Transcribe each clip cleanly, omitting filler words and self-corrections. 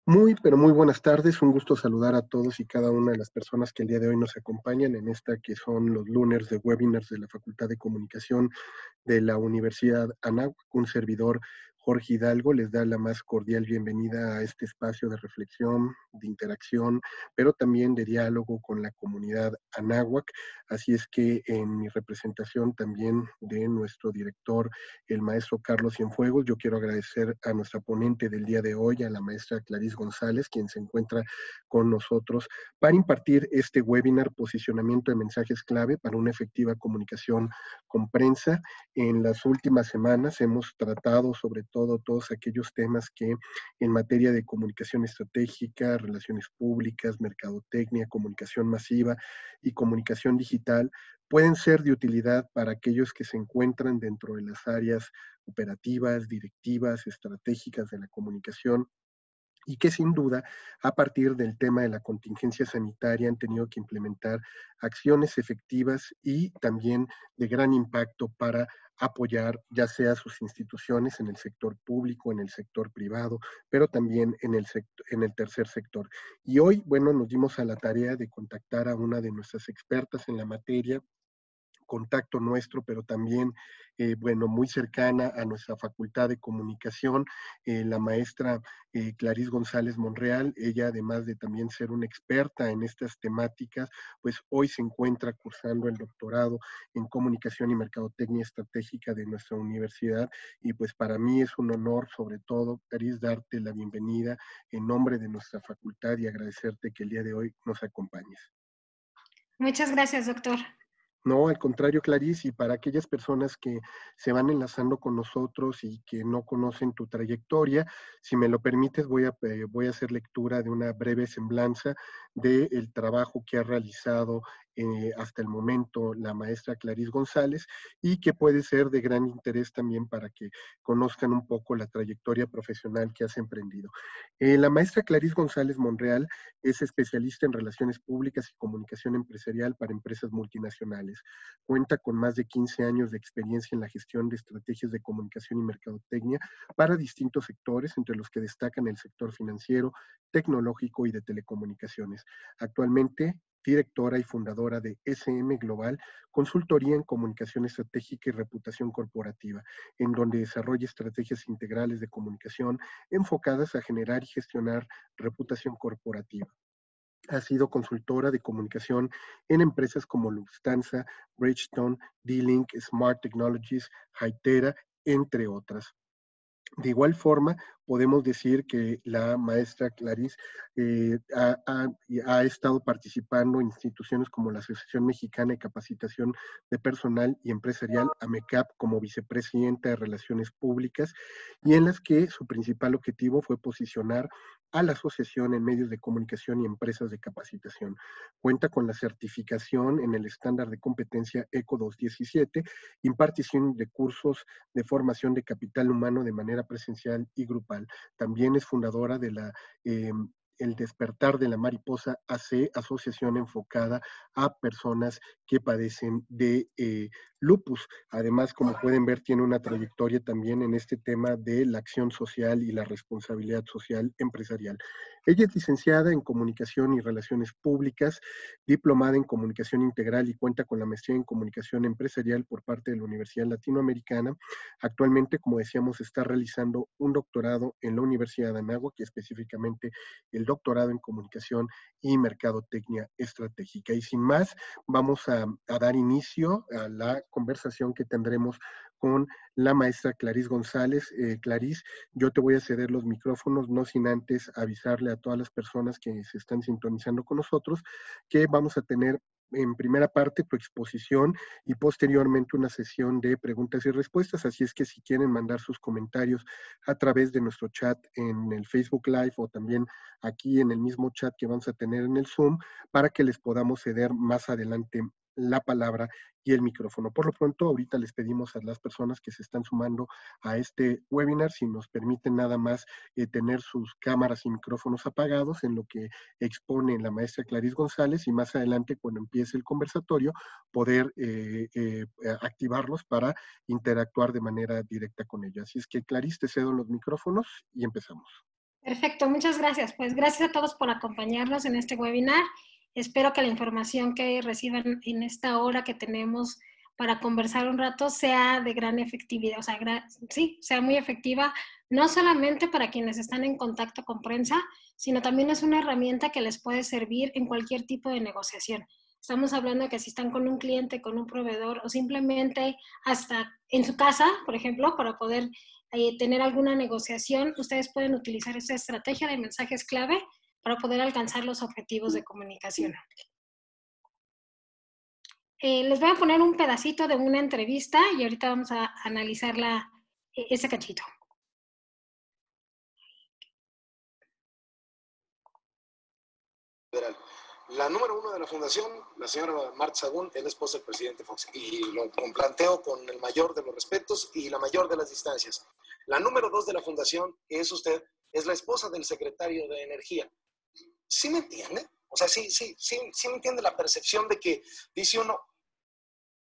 Muy, pero muy buenas tardes. Un gusto saludar a todos y cada una de las personas que el día de hoy nos acompañan en esta que son los lunes de webinars de la Facultad de Comunicación de la Universidad Anáhuac. Un servidor, Jorge Hidalgo, les da la más cordial bienvenida a este espacio de reflexión, de interacción, pero también de diálogo con la comunidad Anáhuac. Así es que en mi representación también de nuestro director, el maestro Carlos Cienfuegos, yo quiero agradecer a nuestra ponente del día de hoy, a la maestra Clarice González, quien se encuentra con nosotros para impartir este webinar Posicionamiento de mensajes clave para una efectiva comunicación con prensa. En las últimas semanas hemos tratado sobre todo todos aquellos temas que en materia de comunicación estratégica, relaciones públicas, mercadotecnia, comunicación masiva y comunicación digital pueden ser de utilidad para aquellos que se encuentran dentro de las áreas operativas, directivas, estratégicas de la comunicación y que sin duda, a partir del tema de la contingencia sanitaria, han tenido que implementar acciones efectivas y también de gran impacto para apoyar ya sea sus instituciones en el sector público, en el sector privado, pero también en el tercer sector. Y hoy, bueno, nos dimos a la tarea de contactar a una de nuestras expertas en la materia, contacto nuestro, pero también, bueno, muy cercana a nuestra Facultad de Comunicación, la maestra Clarice González Monreal. Ella, además de también ser una experta en estas temáticas, pues hoy se encuentra cursando el doctorado en Comunicación y Mercadotecnia Estratégica de nuestra universidad. Y pues para mí es un honor, sobre todo, Clarice, darte la bienvenida en nombre de nuestra facultad y agradecerte que el día de hoy nos acompañes. Muchas gracias, doctor. No, al contrario, Clarice, y para aquellas personas que se van enlazando con nosotros y que no conocen tu trayectoria, si me lo permites, voy a hacer lectura de una breve semblanza del trabajo que ha realizado hasta el momento la maestra Clarice González y que puede ser de gran interés también para que conozcan un poco la trayectoria profesional que has emprendido. La maestra Clarice González Monreal es especialista en relaciones públicas y comunicación empresarial para empresas multinacionales. Cuenta con más de 15 años de experiencia en la gestión de estrategias de comunicación y mercadotecnia para distintos sectores, entre los que destacan el sector financiero, tecnológico y de telecomunicaciones. Actualmente, directora y fundadora de SM Global, consultoría en comunicación estratégica y reputación corporativa, en donde desarrolla estrategias integrales de comunicación enfocadas a generar y gestionar reputación corporativa. Ha sido consultora de comunicación en empresas como Lufthansa, Bridgestone, D-Link, Smart Technologies, Hytera, entre otras. De igual forma, podemos decir que la maestra Clarice ha estado participando en instituciones como la Asociación Mexicana de Capacitación de Personal y Empresarial, AMECAP, como vicepresidenta de Relaciones Públicas, y en las que su principal objetivo fue posicionar a la asociación en medios de comunicación y empresas de capacitación. Cuenta con la certificación en el estándar de competencia ECO 217, impartición de cursos de formación de capital humano de manera presencial y grupal. También es fundadora de la El Despertar de la Mariposa AC, asociación enfocada a personas que padecen de lupus. Además, como pueden ver, tiene una trayectoria también en este tema de la acción social y la responsabilidad social empresarial. Ella es licenciada en Comunicación y Relaciones Públicas, diplomada en Comunicación Integral y cuenta con la maestría en Comunicación Empresarial por parte de la Universidad Latinoamericana. Actualmente, como decíamos, está realizando un doctorado en la Universidad de Anáhuac, que específicamente el doctorado en Comunicación y Mercadotecnia Estratégica. Y sin más, vamos a dar inicio a la conversación que tendremos con la maestra Clarice González. Clarice, yo te voy a ceder los micrófonos, no sin antes avisarle a todas las personas que se están sintonizando con nosotros que vamos a tener en primera parte tu exposición y posteriormente una sesión de preguntas y respuestas. Así es que si quieren mandar sus comentarios a través de nuestro chat en el Facebook Live o también aquí en el mismo chat que vamos a tener en el Zoom, para que les podamos ceder más adelante la palabra y el micrófono. Por lo pronto, ahorita les pedimos a las personas que se están sumando a este webinar si nos permiten nada más tener sus cámaras y micrófonos apagados en lo que expone la maestra Clarice González y más adelante cuando empiece el conversatorio poder activarlos para interactuar de manera directa con ella. Así es que Clarice, te cedo los micrófonos y empezamos. Perfecto, muchas gracias. Pues gracias a todos por acompañarnos en este webinar. Espero que la información que reciban en esta hora que tenemos para conversar un rato sea de gran efectividad, o sea, sí, sea muy efectiva, no solamente para quienes están en contacto con prensa, sino también es una herramienta que les puede servir en cualquier tipo de negociación. Estamos hablando de que si están con un cliente, con un proveedor o simplemente hasta en su casa, por ejemplo, para poder tener alguna negociación, ustedes pueden utilizar esta estrategia de mensajes clave para poder alcanzar los objetivos de comunicación. Les voy a poner un pedacito de una entrevista y ahorita vamos a analizar ese cachito. La número 1 de la fundación, la señora Marta Sagún, es la esposa del presidente Fox. Y lo planteo con el mayor de los respetos y la mayor de las distancias. La número 2 de la fundación, que es usted, es la esposa del secretario de Energía. ¿Sí me entiende? O sea, sí me entiende la percepción de que dice uno,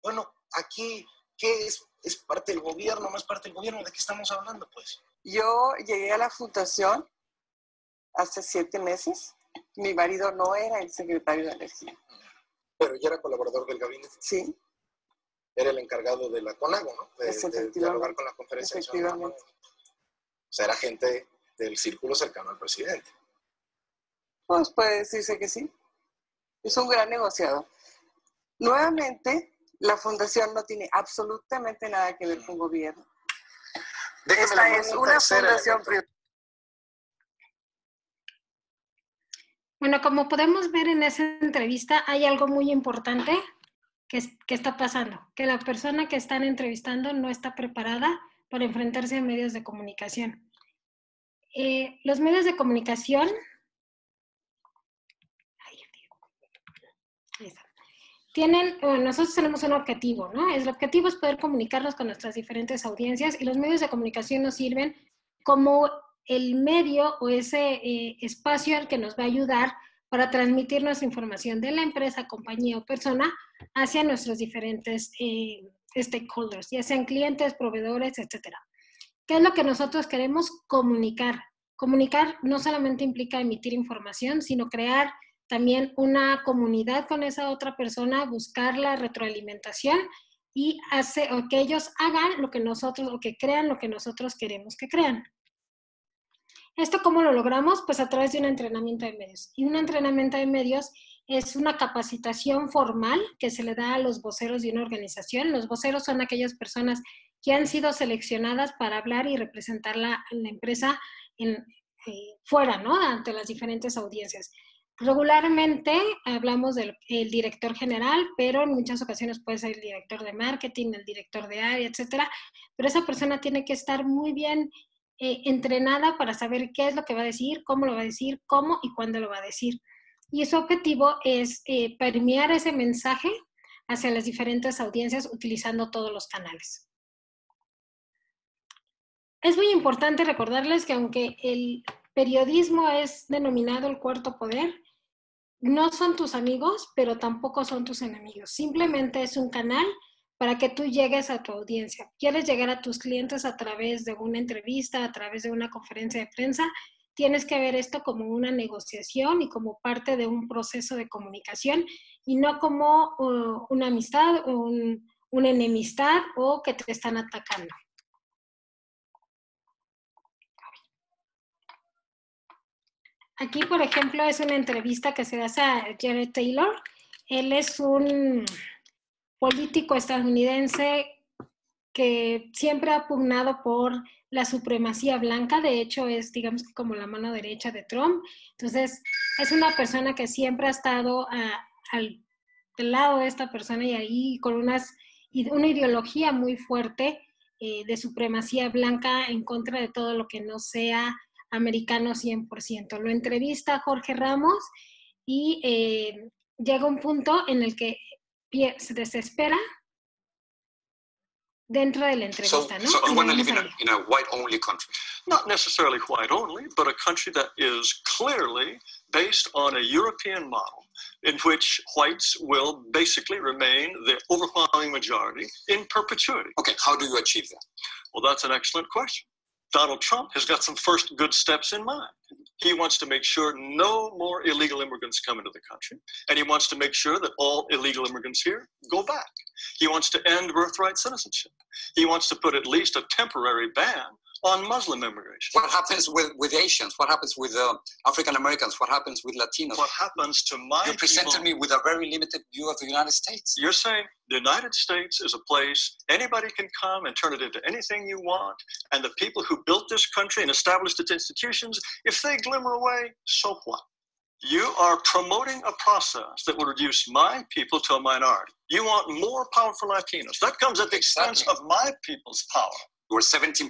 bueno, aquí, ¿qué es? ¿Es parte del gobierno? ¿No es parte del gobierno? ¿De qué estamos hablando, pues? Yo llegué a la fundación hace 7 meses. Mi marido no era el secretario de Energía. Pero ya era colaborador del gabinete. Sí. Era el encargado de la CONAGO, ¿no? De dialogar con la conferencia. Efectivamente. O sea, era gente del círculo cercano al presidente. Pues puede decirse que sí. Es un gran negociador. Nuevamente, la fundación no tiene absolutamente nada que ver con gobierno. Esta es una fundación privada. Bueno, como podemos ver en esa entrevista, hay algo muy importante que está pasando, que la persona que están entrevistando no está preparada para enfrentarse a medios de comunicación. Los medios de comunicación nosotros tenemos un objetivo, ¿no? El objetivo es poder comunicarnos con nuestras diferentes audiencias y los medios de comunicación nos sirven como el medio o ese espacio al que nos va a ayudar para transmitir nuestra información de la empresa, compañía o persona hacia nuestros diferentes stakeholders, ya sean clientes, proveedores, etcétera. ¿Qué es lo que nosotros queremos comunicar? Comunicar no solamente implica emitir información, sino crear también una comunidad con esa otra persona, buscar la retroalimentación y que ellos hagan lo que nosotros, o que crean lo que nosotros queremos que crean. ¿Esto cómo lo logramos? Pues a través de un entrenamiento de medios. Y un entrenamiento de medios es una capacitación formal que se le da a los voceros de una organización. Los voceros son aquellas personas que han sido seleccionadas para hablar y representar la empresa fuera, ¿no? Ante las diferentes audiencias. Regularmente hablamos del director general, pero en muchas ocasiones puede ser el director de marketing, el director de área, etcétera. Pero esa persona tiene que estar muy bien entrenada para saber qué es lo que va a decir, cómo lo va a decir, cómo y cuándo lo va a decir. Y su objetivo es permear ese mensaje hacia las diferentes audiencias utilizando todos los canales. Es muy importante recordarles que aunque el periodismo es denominado el cuarto poder, no son tus amigos, pero tampoco son tus enemigos. Simplemente es un canal para que tú llegues a tu audiencia. Quieres llegar a tus clientes a través de una entrevista, a través de una conferencia de prensa, tienes que ver esto como una negociación y como parte de un proceso de comunicación y no como una amistad o una enemistad o que te están atacando. Aquí, por ejemplo, es una entrevista que se hace a Jared Taylor. Él es un político estadounidense que siempre ha pugnado por la supremacía blanca. De hecho, es, digamos, como la mano derecha de Trump. Entonces, es una persona que siempre ha estado del lado de esta persona y ahí con una ideología muy fuerte de supremacía blanca en contra de todo lo que no sea americano 100%. Lo entrevista Jorge Ramos y llega un punto en el que se desespera dentro de la entrevista, ¿no? So I want to live in a white-only country. Not necessarily white-only, but a country that is clearly based on a European model in which whites will basically remain the overwhelming majority in perpetuity. Okay, how do you achieve that? Well, that's an excellent question. Donald Trump has got some first good steps in mind. He wants to make sure no more illegal immigrants come into the country, and he wants to make sure that all illegal immigrants here go back. He wants to end birthright citizenship. He wants to put at least a temporary ban on Muslim immigration. What happens with Asians? What happens with African Americans? What happens with Latinos? What happens to my You presented me with a very limited view of the United States. You're saying the United States is a place anybody can come and turn it into anything you want, and the people who built this country and established its institutions, if they glimmer away, so what? You are promoting a process that will reduce my people to a minority. You want more powerful Latinos. That comes at the expense of my people's power. We're 17%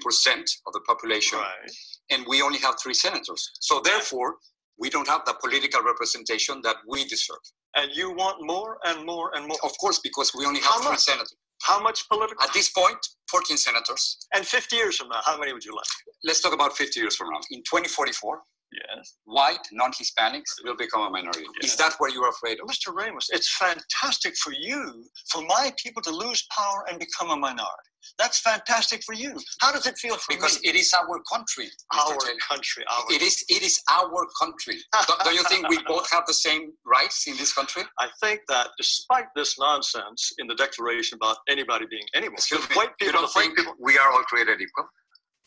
of the population, Right. and we only have 3 senators. So therefore, we don't have the political representation that we deserve. And you want more and more and more. Of course, because we only How have 3 much? senators. How much political? At this point, 14 senators. And 50 years from now, how many would you like? Let's talk about 50 years from now. In 2044, Yes. white, non-Hispanics will become a minority. Yeah. Is that what you're afraid of? Mr. Ramos, it's fantastic for you, for my people to lose power and become a minority. That's fantastic for you. How does it feel for Because me? it is our country, Mr. Our Taylor. country, It is our country. Don't you think we both have the same rights in this country? I think that despite this nonsense in the Declaration about anybody being anyone, Excuse me, white you people, don't the white think people, we are all created equal?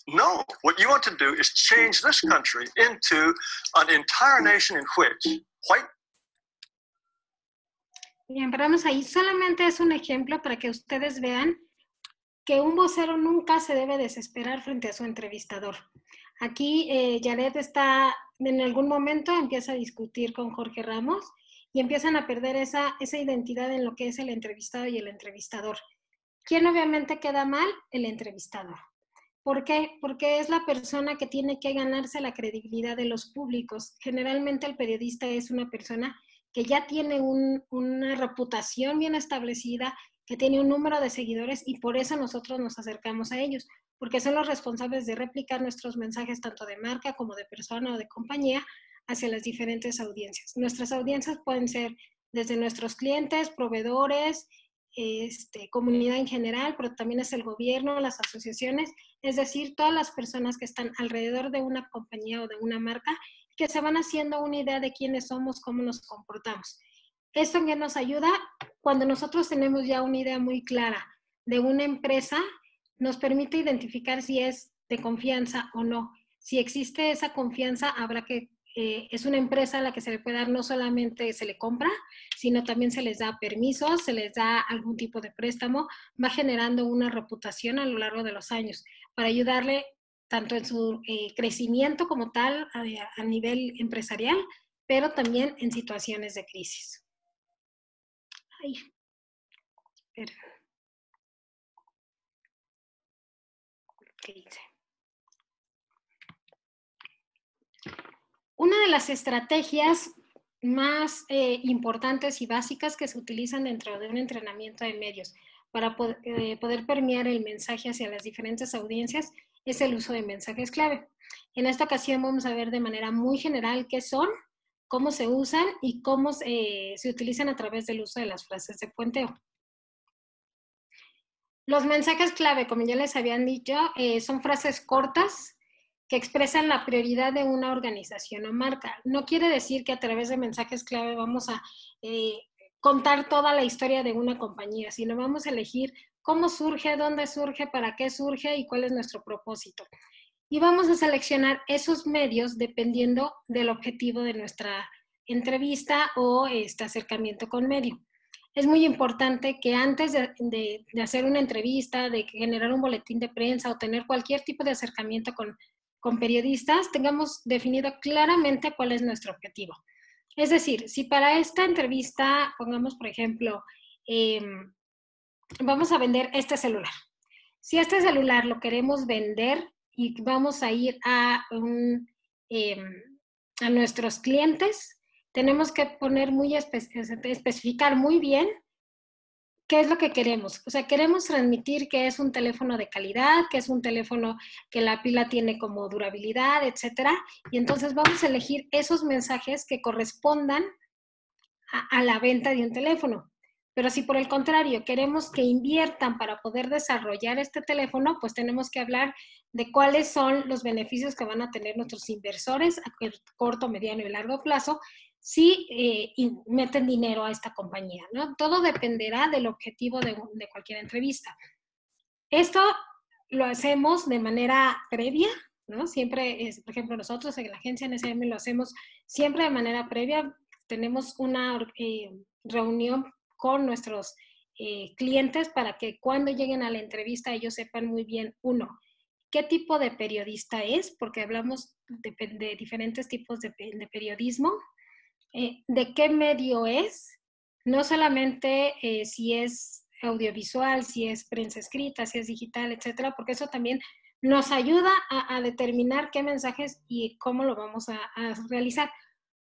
no, what you want to do is change this country into an entire nation in which white. Bien, paramos ahí. Solamente es un ejemplo para que ustedes vean que un vocero nunca se debe desesperar frente a su entrevistador. Aquí Yaret está, en algún momento empieza a discutir con Jorge Ramos y empiezan a perder esa identidad en lo que es el entrevistado y el entrevistador. ¿Quién obviamente queda mal? El entrevistador. ¿Por qué? Porque es la persona que tiene que ganarse la credibilidad de los públicos. Generalmente el periodista es una persona que ya tiene una reputación bien establecida, que tiene un número de seguidores y por eso nosotros nos acercamos a ellos, porque son los responsables de replicar nuestros mensajes tanto de marca como de persona o de compañía hacia las diferentes audiencias. Nuestras audiencias pueden ser desde nuestros clientes, proveedores, comunidad en general, pero también es el gobierno, las asociaciones, es decir, todas las personas que están alrededor de una compañía o de una marca que se van haciendo una idea de quiénes somos, cómo nos comportamos. Esto que nos ayuda cuando nosotros tenemos ya una idea muy clara de una empresa, nos permite identificar si es de confianza o no. Si existe esa confianza, habrá que es una empresa a la que se le puede dar, no solamente se le compra, sino también se les da permisos, se les da algún tipo de préstamo, va generando una reputación a lo largo de los años para ayudarle tanto en su crecimiento como tal a nivel empresarial, pero también en situaciones de crisis. Ay, espera. ¿Qué dice? Una de las estrategias más importantes y básicas que se utilizan dentro de un entrenamiento de medios para poder permear el mensaje hacia las diferentes audiencias es el uso de mensajes clave. En esta ocasión vamos a ver de manera muy general qué son, cómo se usan y cómo se utilizan a través del uso de las frases de puenteo. Los mensajes clave, como ya les habían dicho, son frases cortas que expresan la prioridad de una organización o marca. No quiere decir que a través de mensajes clave vamos a contar toda la historia de una compañía, sino vamos a elegir cómo surge, dónde surge, para qué surge y cuál es nuestro propósito. Y vamos a seleccionar esos medios dependiendo del objetivo de nuestra entrevista o acercamiento con medio. Es muy importante que antes de hacer una entrevista, de generar un boletín de prensa o tener cualquier tipo de acercamiento con periodistas, tengamos definido claramente cuál es nuestro objetivo. Es decir, si para esta entrevista, pongamos por ejemplo, vamos a vender este celular. Si este celular lo queremos vender y vamos a ir a nuestros clientes, tenemos que poner especificar muy bien qué es lo que queremos. O sea, queremos transmitir que es un teléfono de calidad, que es un teléfono que la pila tiene como durabilidad, etcétera. Y entonces vamos a elegir esos mensajes que correspondan a la venta de un teléfono. Pero si por el contrario queremos que inviertan para poder desarrollar este teléfono, pues tenemos que hablar de cuáles son los beneficios que van a tener nuestros inversores a corto, mediano y largo plazo si meten dinero a esta compañía, ¿no? Todo dependerá del objetivo de cualquier entrevista. Esto lo hacemos de manera previa, ¿no? Siempre, por ejemplo, nosotros en la agencia NSM lo hacemos siempre de manera previa. Tenemos una reunión con nuestros clientes para que cuando lleguen a la entrevista ellos sepan muy bien, uno, qué tipo de periodista es, porque hablamos de diferentes tipos de periodismo, de qué medio es, no solamente si es audiovisual, si es prensa escrita, si es digital, etcétera, porque eso también nos ayuda a determinar qué mensajes y cómo lo vamos a realizar.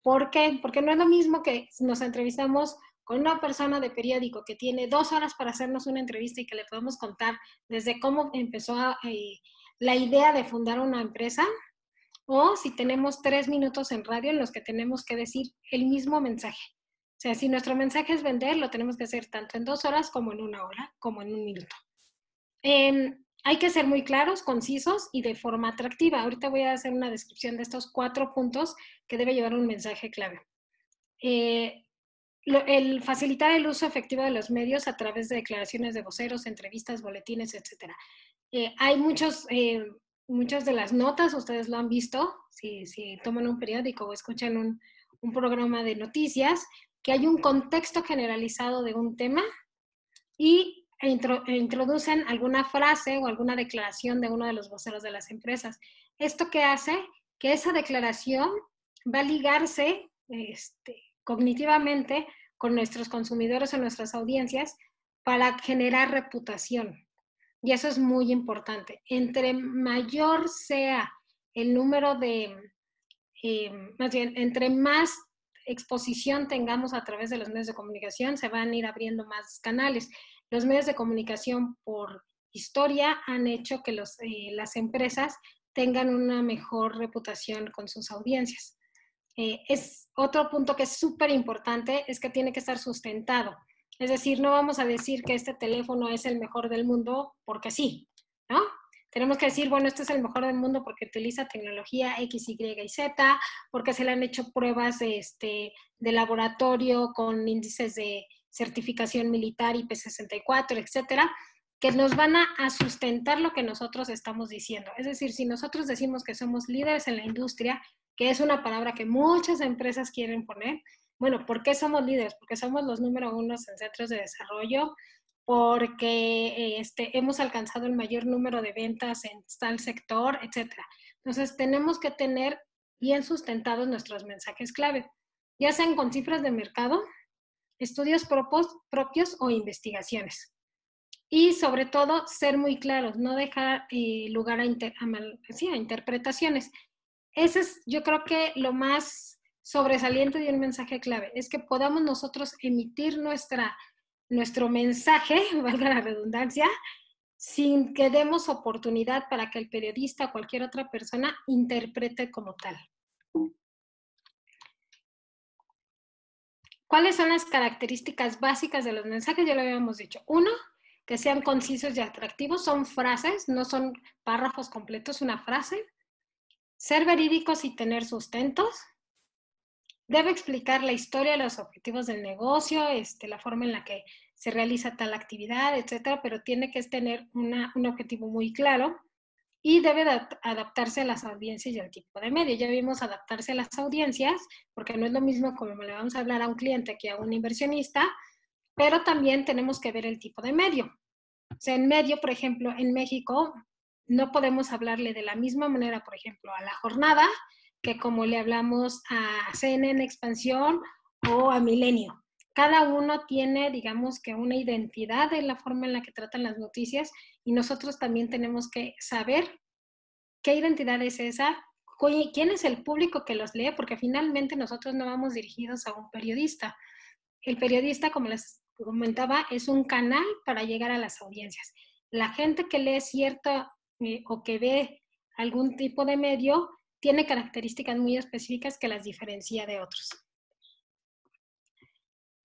¿Por qué? Porque no es lo mismo que nos entrevistamos con una persona de periódico que tiene 2 horas para hacernos una entrevista y que le podemos contar desde cómo empezó la idea de fundar una empresa, o si tenemos 3 minutos en radio en los que tenemos que decir el mismo mensaje. O sea, si nuestro mensaje es vender, lo tenemos que hacer tanto en 2 horas como en 1 hora, como en 1 minuto. Hay que ser muy claros, concisos y de forma atractiva. Ahorita voy a hacer una descripción de estos 4 puntos que debe llevar un mensaje clave. El facilitar el uso efectivo de los medios a través de declaraciones de voceros, entrevistas, boletines, etc. Hay muchas de las notas, ustedes lo han visto, si toman un periódico o escuchan un programa de noticias, que hay un contexto generalizado de un tema y introducen alguna frase o alguna declaración de uno de los voceros de las empresas. ¿Esto qué hace? Que esa declaración va a ligarse cognitivamente con nuestros consumidores o nuestras audiencias para generar reputación. Y eso es muy importante. Entre mayor sea el número entre más exposición tengamos a través de los medios de comunicación, se van a ir abriendo más canales. Los medios de comunicación por historia han hecho que las empresas tengan una mejor reputación con sus audiencias. Es otro punto que es súper importante, es que tiene que estar sustentado. Es decir, no vamos a decir que este teléfono es el mejor del mundo porque sí, ¿no? Tenemos que decir, bueno, este es el mejor del mundo porque utiliza tecnología X, Y y Z, porque se le han hecho pruebas de laboratorio con índices de certificación militar IP64, etcétera, que nos van a sustentar lo que nosotros estamos diciendo. Es decir, si nosotros decimos que somos líderes en la industria, que es una palabra que muchas empresas quieren poner, bueno, ¿por qué somos líderes? Porque somos los número 1 en centros de desarrollo, porque hemos alcanzado el mayor número de ventas en tal sector, etc. Entonces, tenemos que tener bien sustentados nuestros mensajes clave, ya sean con cifras de mercado, estudios propios o investigaciones. Y sobre todo, ser muy claros, no dejar lugar a interpretaciones. Ese es, yo creo que lo más sobresaliente de un mensaje clave, es que podamos nosotros emitir nuestro mensaje, valga la redundancia, sin que demos oportunidad para que el periodista o cualquier otra persona interprete como tal. ¿Cuáles son las características básicas de los mensajes? Ya lo habíamos dicho. 1, que sean concisos y atractivos. Son frases, no son párrafos completos, una frase. Ser verídicos y tener sustentos. Debe explicar la historia, los objetivos del negocio, la forma en la que se realiza tal actividad, etcétera, pero tiene que tener un objetivo muy claro y debe adaptarse a las audiencias y al tipo de medio. Ya vimos adaptarse a las audiencias, porque no es lo mismo como le vamos a hablar a un cliente que a un inversionista, pero también tenemos que ver el tipo de medio. O sea, en medio, por ejemplo, en México, no podemos hablarle de la misma manera, por ejemplo, a La Jornada, que como le hablamos a CNN Expansión o a Milenio. Cada uno tiene, digamos, que una identidad en la forma en la que tratan las noticias y nosotros también tenemos que saber qué identidad es esa, quién es el público que los lee, porque finalmente nosotros no vamos dirigidos a un periodista. El periodista, como les comentaba, es un canal para llegar a las audiencias. La gente que lee cierto o que ve algún tipo de medio tiene características muy específicas que las diferencia de otros.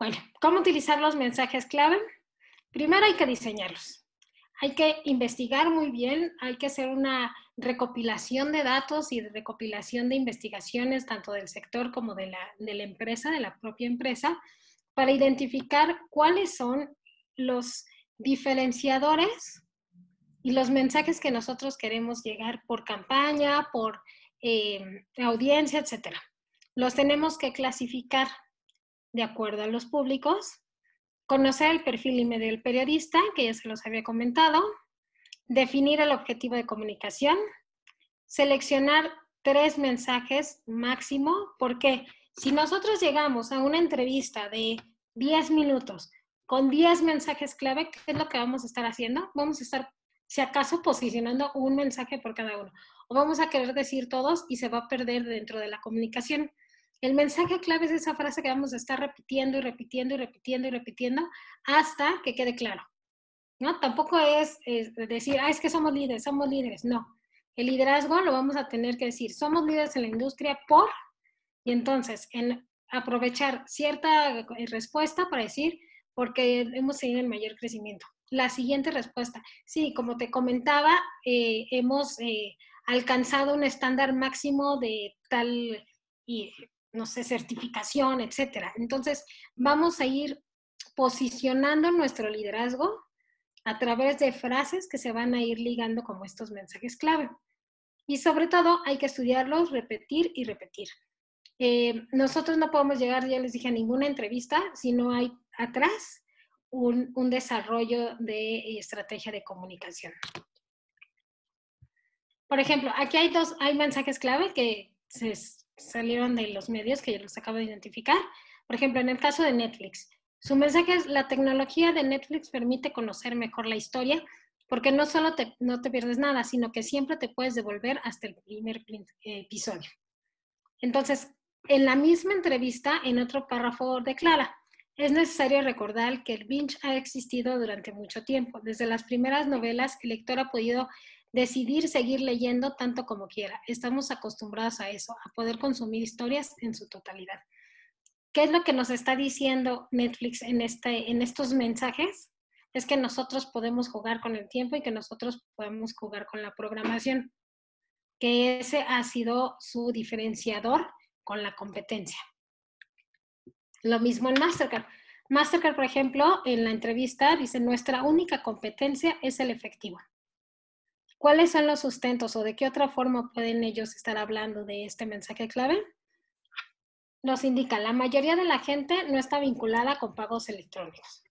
Bueno, ¿cómo utilizar los mensajes clave? Primero hay que diseñarlos. Hay que investigar muy bien, hay que hacer una recopilación de datos y de recopilación de investigaciones, tanto del sector como de la empresa, de la propia empresa, para identificar cuáles son los diferenciadores y los mensajes que nosotros queremos llegar por campaña, por audiencia, etc. Los tenemos que clasificar de acuerdo a los públicos, conocer el perfil y del periodista, que ya se los había comentado, definir el objetivo de comunicación, seleccionar 3 mensajes máximo, porque si nosotros llegamos a una entrevista de 10 minutos con 10 mensajes clave, ¿qué es lo que vamos a estar haciendo? Vamos a estar, si acaso, posicionando un mensaje por cada uno. O vamos a querer decir todos y se va a perder dentro de la comunicación. El mensaje clave es esa frase que vamos a estar repitiendo y repitiendo y repitiendo y repitiendo hasta que quede claro, ¿no? Tampoco es decir, es que somos líderes. No. El liderazgo lo vamos a tener que decir, somos líderes en la industria por, y entonces aprovechar cierta respuesta para decir, porque hemos tenido el mayor crecimiento. La siguiente respuesta, sí, como te comentaba, hemos alcanzado un estándar máximo de tal, y no sé, certificación, etcétera. Entonces, vamos a ir posicionando nuestro liderazgo a través de frases que se van a ir ligando como estos mensajes clave. Y sobre todo, hay que estudiarlos, repetir y repetir. Nosotros no podemos llegar, ya les dije, a ninguna entrevista si no hay atrás un desarrollo de estrategia de comunicación. Por ejemplo, aquí hay mensajes clave que se salieron de los medios, que yo los acabo de identificar. Por ejemplo, en el caso de Netflix, su mensaje es: la tecnología de Netflix permite conocer mejor la historia, porque no solo no te pierdes nada, sino que siempre te puedes devolver hasta el primer episodio. Entonces, en la misma entrevista, en otro párrafo declara: es necesario recordar que el binge ha existido durante mucho tiempo. Desde las primeras novelas, el lector ha podido decidir seguir leyendo tanto como quiera. Estamos acostumbrados a eso, a poder consumir historias en su totalidad. ¿Qué es lo que nos está diciendo Netflix en estos mensajes? Es que nosotros podemos jugar con el tiempo y que nosotros podemos jugar con la programación, que ese ha sido su diferenciador con la competencia. Lo mismo en Mastercard. Mastercard, por ejemplo, en la entrevista dice: nuestra única competencia es el efectivo. ¿Cuáles son los sustentos o de qué otra forma pueden ellos estar hablando de este mensaje clave? Nos indica: la mayoría de la gente no está vinculada con pagos electrónicos.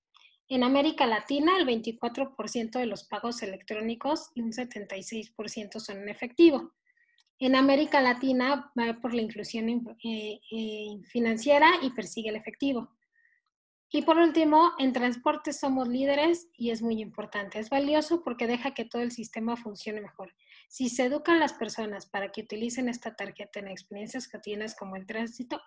En América Latina, el 24% de los pagos electrónicos y un 76% son en efectivo. En América Latina va por la inclusión financiera y persigue el efectivo. Y por último, en transporte somos líderes y es muy importante. Es valioso porque deja que todo el sistema funcione mejor. Si se educan a las personas para que utilicen esta tarjeta en experiencias cotidianas como el tránsito,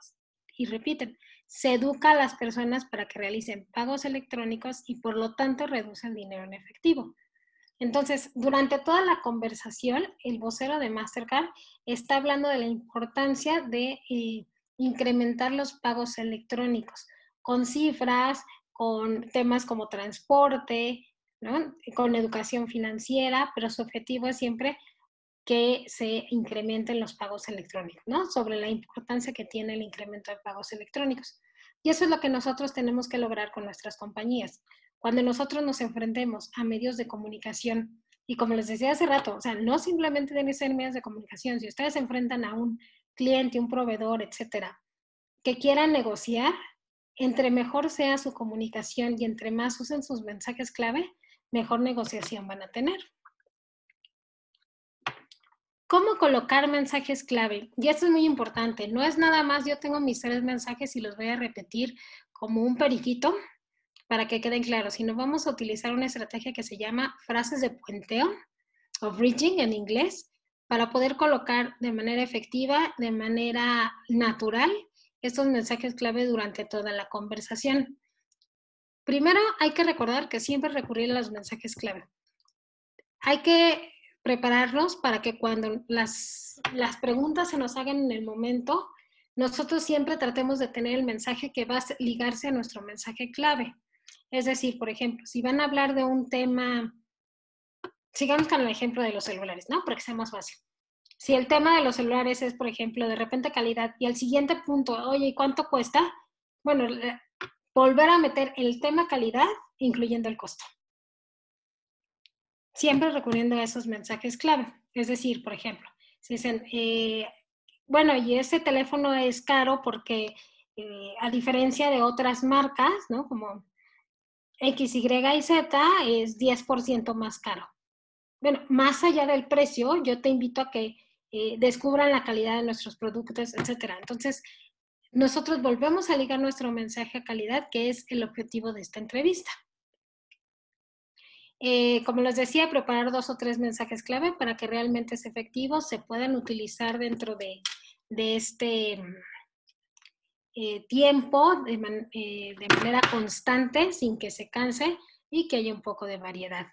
y repiten, se educa a las personas para que realicen pagos electrónicos y por lo tanto reducen dinero en efectivo. Entonces, durante toda la conversación, el vocero de Mastercard está hablando de la importancia de incrementar los pagos electrónicos, con cifras, con temas como transporte, ¿no? Con educación financiera, pero su objetivo es siempre que se incrementen los pagos electrónicos, ¿no? Sobre la importancia que tiene el incremento de pagos electrónicos. Y eso es lo que nosotros tenemos que lograr con nuestras compañías. Cuando nosotros nos enfrentemos a medios de comunicación, y como les decía hace rato, o sea, no simplemente deben ser medios de comunicación, si ustedes se enfrentan a un cliente, un proveedor, etcétera, que quieran negociar, entre mejor sea su comunicación y entre más usen sus mensajes clave, mejor negociación van a tener. ¿Cómo colocar mensajes clave? Y esto es muy importante. No es nada más yo tengo mis 3 mensajes y los voy a repetir como un periquito para que queden claros, sino vamos a utilizar una estrategia que se llama frases de puenteo, o bridging en inglés, para poder colocar de manera efectiva, de manera natural, estos mensajes clave durante toda la conversación. Primero, hay que recordar que siempre recurrir a los mensajes clave. Hay que prepararnos para que cuando las preguntas se nos hagan en el momento, nosotros siempre tratemos de tener el mensaje que va a ligarse a nuestro mensaje clave. Es decir, por ejemplo, si van a hablar de un tema, sigamos con el ejemplo de los celulares, ¿no? Para que sea más fácil. Si el tema de los celulares es, por ejemplo, de repente calidad, y al siguiente punto, oye, ¿y cuánto cuesta? Bueno, volver a meter el tema calidad, incluyendo el costo. Siempre recurriendo a esos mensajes clave. Es decir, por ejemplo, si dicen, bueno, y ese teléfono es caro porque a diferencia de otras marcas, ¿no? Como X, Y y Z es 10% más caro. Bueno, más allá del precio, yo te invito a que descubran la calidad de nuestros productos, etcétera. Entonces, nosotros volvemos a ligar nuestro mensaje a calidad, que es el objetivo de esta entrevista. Como les decía, preparar 2 o 3 mensajes clave para que realmente es efectivo, se puedan utilizar dentro de este tiempo de manera constante, sin que se canse y que haya un poco de variedad.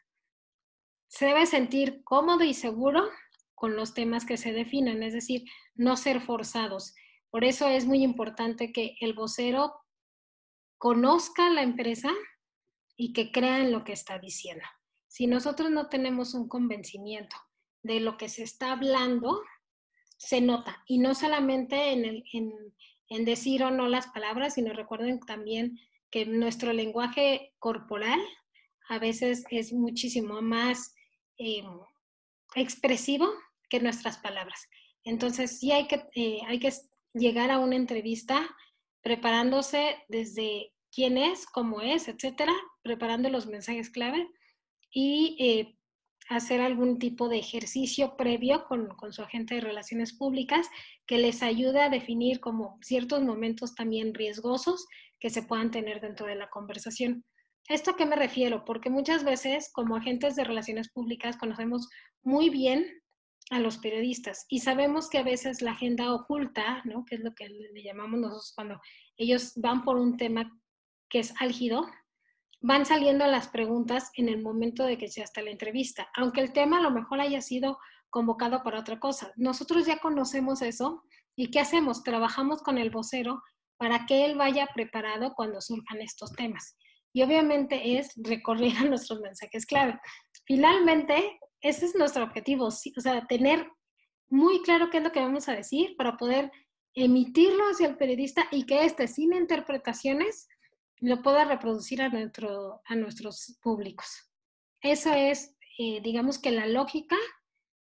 Se debe sentir cómodo y seguro con los temas que se definan, es decir, no ser forzados. Por eso es muy importante que el vocero conozca la empresa y que crea en lo que está diciendo. Si nosotros no tenemos un convencimiento de lo que se está hablando, se nota. Y no solamente en decir o no las palabras, sino recuerden también que nuestro lenguaje corporal a veces es muchísimo más expresivo que nuestras palabras. Entonces, sí hay que llegar a una entrevista preparándose desde quién es, cómo es, etcétera, preparando los mensajes clave y hacer algún tipo de ejercicio previo con su agente de relaciones públicas que les ayude a definir como ciertos momentos también riesgosos que se puedan tener dentro de la conversación. ¿Esto a qué me refiero? Porque muchas veces como agentes de relaciones públicas conocemos muy bien a los periodistas y sabemos que a veces la agenda oculta, ¿no? Que es lo que le llamamos nosotros cuando ellos van por un tema que es álgido, van saliendo las preguntas en el momento de que ya está la entrevista, aunque el tema a lo mejor haya sido convocado para otra cosa. Nosotros ya conocemos eso y ¿qué hacemos? Trabajamos con el vocero para que él vaya preparado cuando surjan estos temas. Y obviamente es recorrer a nuestros mensajes clave. Finalmente, ese es nuestro objetivo, o sea, tener muy claro qué es lo que vamos a decir para poder emitirlo hacia el periodista y que éste, sin interpretaciones, lo pueda reproducir a nuestros públicos. Eso es, digamos que la lógica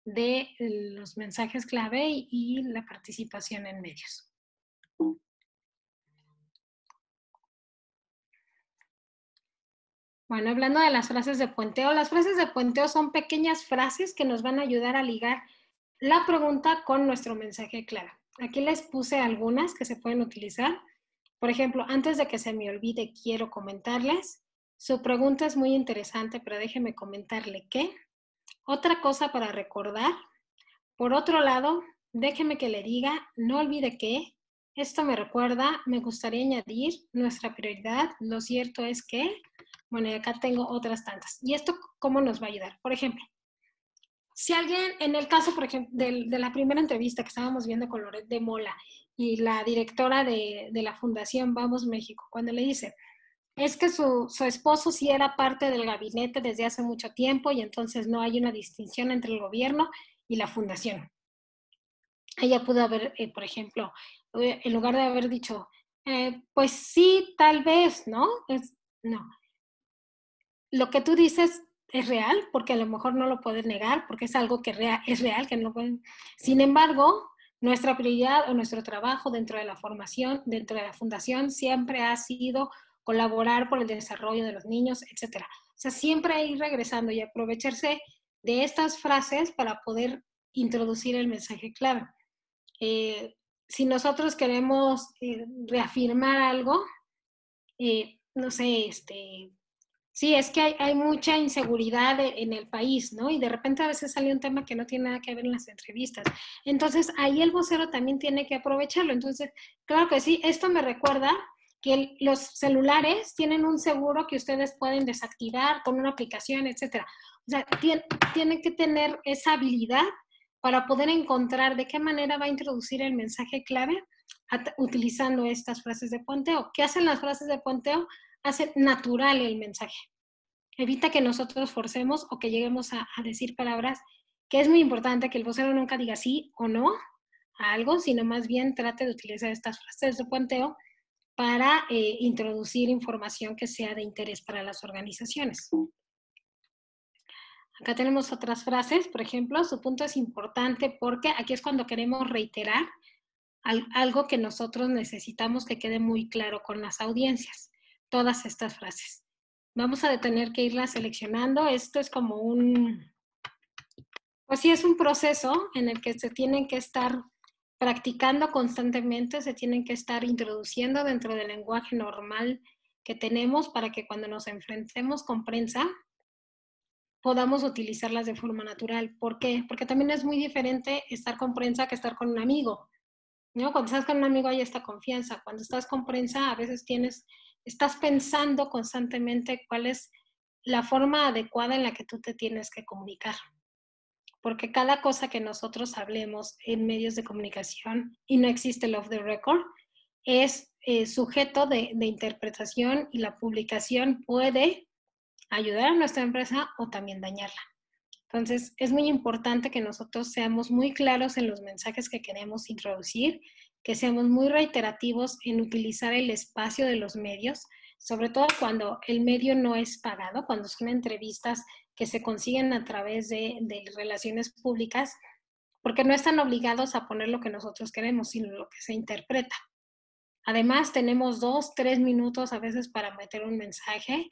de los mensajes clave y la participación en medios. Bueno, hablando de las frases de puenteo, las frases de puenteo son pequeñas frases que nos van a ayudar a ligar la pregunta con nuestro mensaje clave. Aquí les puse algunas que se pueden utilizar. Por ejemplo, antes de que se me olvide, quiero comentarles, su pregunta es muy interesante, pero déjeme comentarle que. Otra cosa para recordar. Por otro lado, déjeme que le diga, no olvide que. Esto me recuerda, me gustaría añadir nuestra prioridad. Lo cierto es que, bueno, y acá tengo otras tantas. ¿Y esto cómo nos va a ayudar? Por ejemplo, si alguien, en el caso, por ejemplo, de la primera entrevista que estábamos viendo con Loret de Mola y la directora de la Fundación Vamos México, cuando le dice, es que su esposo sí era parte del gabinete desde hace mucho tiempo y entonces no hay una distinción entre el gobierno y la fundación. Ella pudo haber, por ejemplo, en lugar de haber dicho, pues sí, tal vez, ¿no? No. Lo que tú dices es real, porque a lo mejor no lo puedes negar, porque es algo que es real, que no pueden. Sin embargo, nuestra prioridad o nuestro trabajo dentro de la formación, dentro de la fundación, siempre ha sido colaborar por el desarrollo de los niños, etcétera. O sea, siempre ir regresando y aprovecharse de estas frases para poder introducir el mensaje clave. Si nosotros queremos reafirmar algo, no sé, sí, es que hay mucha inseguridad en el país, ¿no? Y de repente a veces sale un tema que no tiene nada que ver en las entrevistas. Entonces, ahí el vocero también tiene que aprovecharlo. Entonces, claro que sí, esto me recuerda que los celulares tienen un seguro que ustedes pueden desactivar con una aplicación, etcétera. O sea, tienen que tener esa habilidad para poder encontrar de qué manera va a introducir el mensaje clave utilizando estas frases de puenteo. ¿Qué hacen las frases de puenteo? Hacen natural el mensaje. Evita que nosotros forcemos o que lleguemos a decir palabras, que es muy importante que el vocero nunca diga sí o no a algo, sino más bien trate de utilizar estas frases de puenteo para introducir información que sea de interés para las organizaciones. Acá tenemos otras frases, por ejemplo, su punto es importante porque aquí es cuando queremos reiterar algo que nosotros necesitamos que quede muy claro con las audiencias, todas estas frases. Vamos a tener que irlas seleccionando. Esto es como pues sí, es un proceso en el que se tienen que estar practicando constantemente, se tienen que estar introduciendo dentro del lenguaje normal que tenemos para que cuando nos enfrentemos con prensa podamos utilizarlas de forma natural. ¿Por qué? Porque también es muy diferente estar con prensa que estar con un amigo, ¿no? Cuando estás con un amigo hay esta confianza. Cuando estás con prensa a veces estás pensando constantemente cuál es la forma adecuada en la que tú te tienes que comunicar. Porque cada cosa que nosotros hablemos en medios de comunicación, y no existe el off the record, es sujeto de interpretación y la publicación puede ayudar a nuestra empresa o también dañarla. Entonces, es muy importante que nosotros seamos muy claros en los mensajes que queremos introducir, que seamos muy reiterativos en utilizar el espacio de los medios, sobre todo cuando el medio no es pagado, cuando son entrevistas que se consiguen a través de relaciones públicas, porque no están obligados a poner lo que nosotros queremos, sino lo que se interpreta. Además, tenemos 2, 3 minutos a veces para meter un mensaje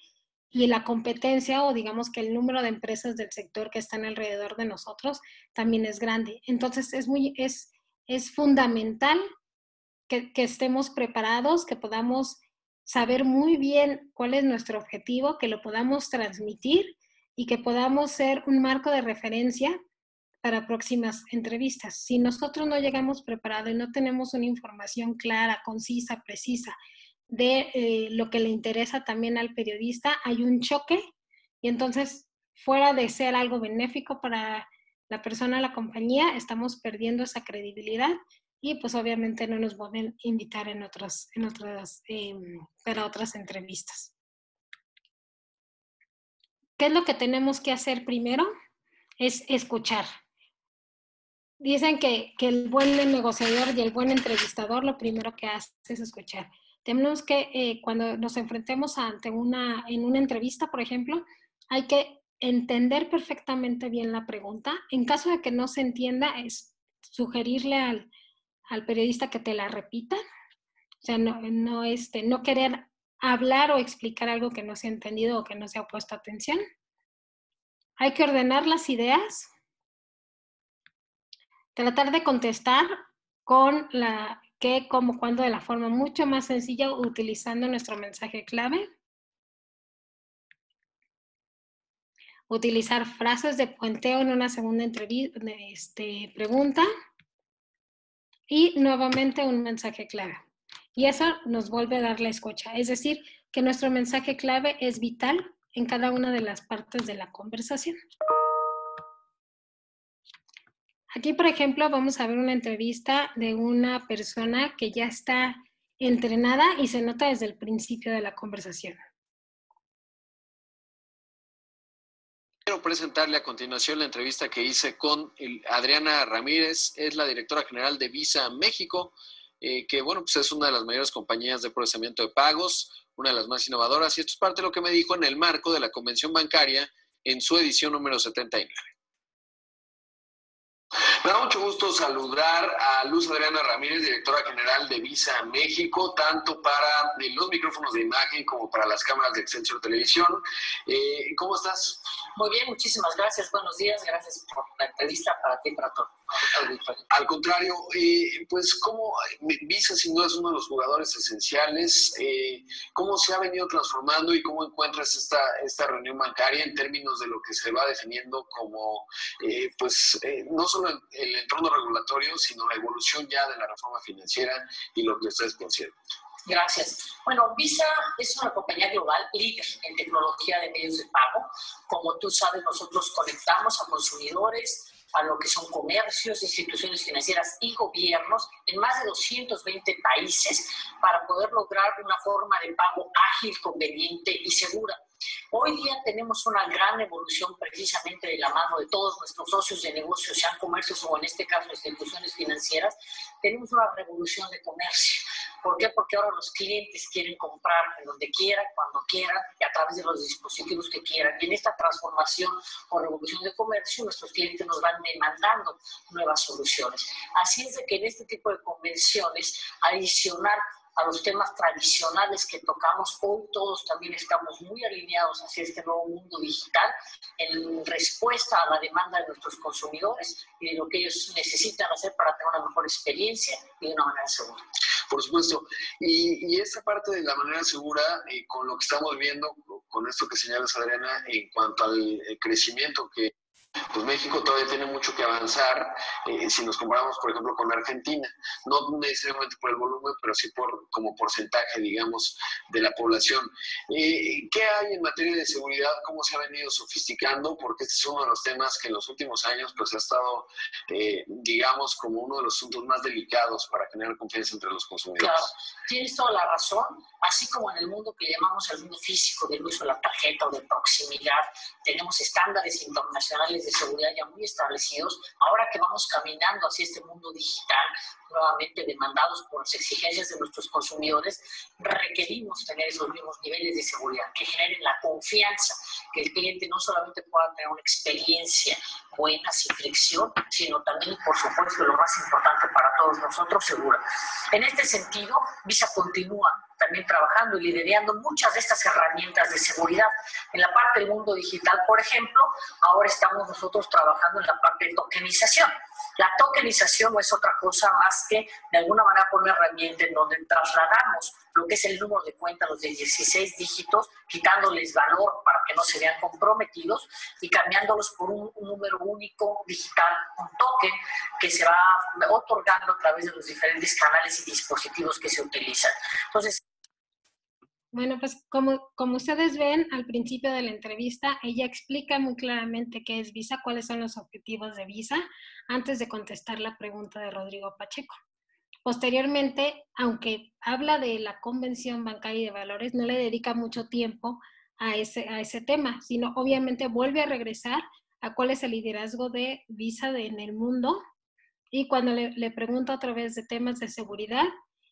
y la competencia o digamos que el número de empresas del sector que están alrededor de nosotros también es grande. Entonces, es fundamental que estemos preparados, que podamos saber muy bien cuál es nuestro objetivo, que lo podamos transmitir y que podamos ser un marco de referencia para próximas entrevistas. Si nosotros no llegamos preparados y no tenemos una información clara, concisa, precisa de lo que le interesa también al periodista, hay un choque y entonces fuera de ser algo benéfico para la persona, la compañía, estamos perdiendo esa credibilidad y pues obviamente no nos vuelven a invitar para otras entrevistas. ¿Qué es lo que tenemos que hacer primero? Es escuchar. Dicen que el buen negociador y el buen entrevistador lo primero que hace es escuchar. Tenemos que, cuando nos enfrentemos en una entrevista, por ejemplo, hay que entender perfectamente bien la pregunta. En caso de que no se entienda, es sugerirle al periodista que te la repita. O sea, no querer hablar o explicar algo que no se ha entendido o que no se ha puesto atención. Hay que ordenar las ideas. Tratar de contestar con qué, cómo, cuándo de la forma mucho más sencilla utilizando nuestro mensaje clave. Utilizar frases de puenteo en una segunda pregunta. Y nuevamente un mensaje clave. Y eso nos vuelve a dar la escucha. Es decir, que nuestro mensaje clave es vital en cada una de las partes de la conversación. Aquí, por ejemplo, vamos a ver una entrevista de una persona que ya está entrenada y se nota desde el principio de la conversación. Quiero presentarle a continuación la entrevista que hice con Adriana Ramírez, es la directora general de Visa México, que bueno, pues es una de las mayores compañías de procesamiento de pagos, una de las más innovadoras, y esto es parte de lo que me dijo en el marco de la Convención Bancaria en su edición número 79. Me da mucho gusto saludar a Luz Adriana Ramírez, directora general de Visa México, tanto para los micrófonos de imagen como para las cámaras de Excelsior Televisión. ¿Cómo estás? Muy bien, muchísimas gracias. Buenos días, gracias por la entrevista para ti y para todo. Al contrario, pues como Visa sin duda es uno de los jugadores esenciales, ¿cómo se ha venido transformando y cómo encuentras esta reunión bancaria en términos de lo que se va definiendo como, no solo el entorno regulatorio, sino la evolución ya de la reforma financiera y lo que ustedes consideran? Gracias. Bueno, Visa es una compañía global líder en tecnología de medios de pago. Como tú sabes, nosotros conectamos a consumidores a lo que son comercios, instituciones financieras y gobiernos en más de 220 países para poder lograr una forma de pago ágil, conveniente y segura. Hoy día tenemos una gran evolución precisamente de la mano de todos nuestros socios de negocios, sean comercios o en este caso instituciones financieras. Tenemos una revolución de comercio. ¿Por qué? Porque ahora los clientes quieren comprar en donde quieran, cuando quieran y a través de los dispositivos que quieran. Y en esta transformación o revolución de comercio, nuestros clientes nos van demandando nuevas soluciones. Así es de que en este tipo de convenciones, adicional a los temas tradicionales que tocamos, hoy todos también estamos muy alineados hacia este nuevo mundo digital en respuesta a la demanda de nuestros consumidores y de lo que ellos necesitan hacer para tener una mejor experiencia y de una manera segura. Por supuesto. Y esta parte de la manera segura, con lo que estamos viendo, con esto que señalas, Adriana, en cuanto al crecimiento que pues México todavía tiene mucho que avanzar si nos comparamos, por ejemplo, con Argentina. No necesariamente por el volumen, pero sí como porcentaje, digamos, de la población. ¿Qué hay en materia de seguridad? ¿Cómo se ha venido sofisticando? Porque este es uno de los temas que en los últimos años pues, ha estado, digamos, como uno de los asuntos más delicados para generar confianza entre los consumidores. Claro, tienes toda la razón. Así como en el mundo que llamamos el mundo físico del uso de la tarjeta o de proximidad, tenemos estándares internacionales de seguridad ya muy establecidos. Ahora que vamos caminando hacia este mundo digital, nuevamente demandados por las exigencias de nuestros consumidores, requerimos tener esos mismos niveles de seguridad que generen la confianza, que el cliente no solamente pueda tener una experiencia buena, sin fricción, sino también, por supuesto, lo más importante para todos nosotros, segura. En este sentido, Visa continúa también trabajando y liderando muchas de estas herramientas de seguridad. En la parte del mundo digital, por ejemplo, ahora estamos nosotros trabajando en la parte de tokenización. La tokenización no es otra cosa más que, de alguna manera, una herramienta en donde trasladamos lo que es el número de cuenta, los de 16 dígitos, quitándoles valor para que no se vean comprometidos y cambiándolos por un número único digital, un token que se va otorgando a través de los diferentes canales y dispositivos que se utilizan. Entonces, bueno, pues como ustedes ven al principio de la entrevista, ella explica muy claramente qué es Visa, cuáles son los objetivos de Visa, antes de contestar la pregunta de Rodrigo Pacheco. Posteriormente, aunque habla de la Convención Bancaria y de Valores, no le dedica mucho tiempo a ese tema, sino obviamente vuelve a regresar a cuál es el liderazgo de Visa en el mundo. Y cuando le pregunta otra vez de temas de seguridad,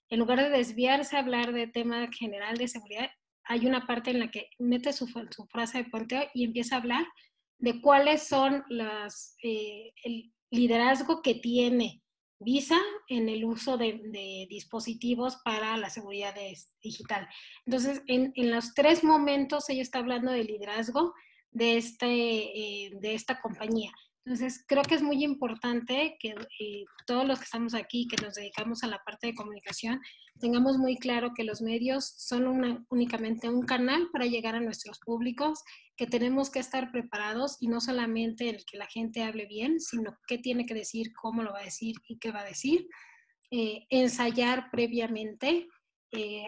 en lugar de desviarse a hablar de tema general de seguridad, hay una parte en la que mete su frase de puenteo y empieza a hablar de cuáles son el liderazgo que tiene Visa en el uso de dispositivos para la seguridad digital. Entonces, en los tres momentos ella está hablando del liderazgo de esta compañía. Entonces, creo que es muy importante que todos los que estamos aquí, que nos dedicamos a la parte de comunicación, tengamos muy claro que los medios son únicamente un canal para llegar a nuestros públicos, que tenemos que estar preparados y no solamente el que la gente hable bien, sino qué tiene que decir, cómo lo va a decir y qué va a decir. Ensayar previamente.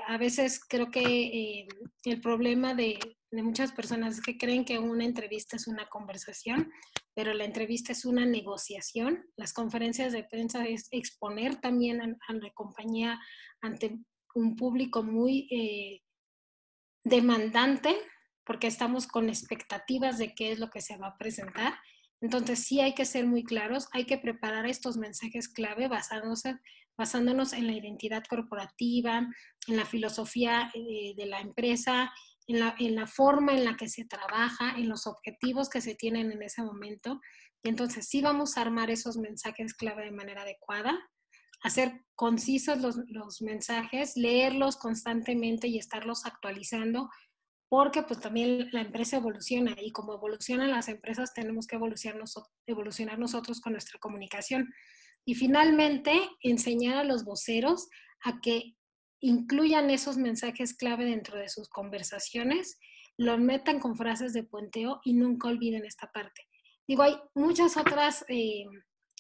A veces creo que el problema de muchas personas es que creen que una entrevista es una conversación, pero la entrevista es una negociación. Las conferencias de prensa es exponer también a la compañía ante un público muy demandante, porque estamos con expectativas de qué es lo que se va a presentar. Entonces sí hay que ser muy claros, hay que preparar estos mensajes clave basándonos en la identidad corporativa, en la filosofía de la empresa, en la forma en la que se trabaja, en los objetivos que se tienen en ese momento. Y entonces sí vamos a armar esos mensajes clave de manera adecuada, hacer concisos los mensajes, leerlos constantemente y estarlos actualizando, porque pues también la empresa evoluciona y como evolucionan las empresas tenemos que evolucionar nosotros con nuestra comunicación. Y finalmente, enseñar a los voceros a que incluyan esos mensajes clave dentro de sus conversaciones, los metan con frases de puenteo y nunca olviden esta parte. Digo, hay muchas otras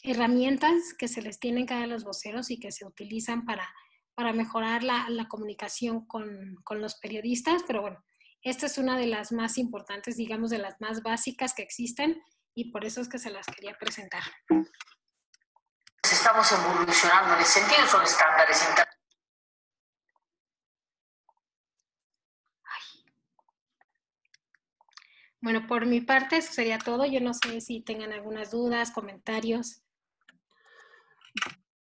herramientas que se les tienen que dar a los voceros y que se utilizan para mejorar la comunicación con los periodistas, pero bueno, esta es una de las más importantes, digamos, de las más básicas que existen y por eso es que se las quería presentar. Estamos evolucionando en ese sentido, son estándares internacionales. Bueno, por mi parte eso sería todo. Yo no sé si tengan algunas dudas, comentarios.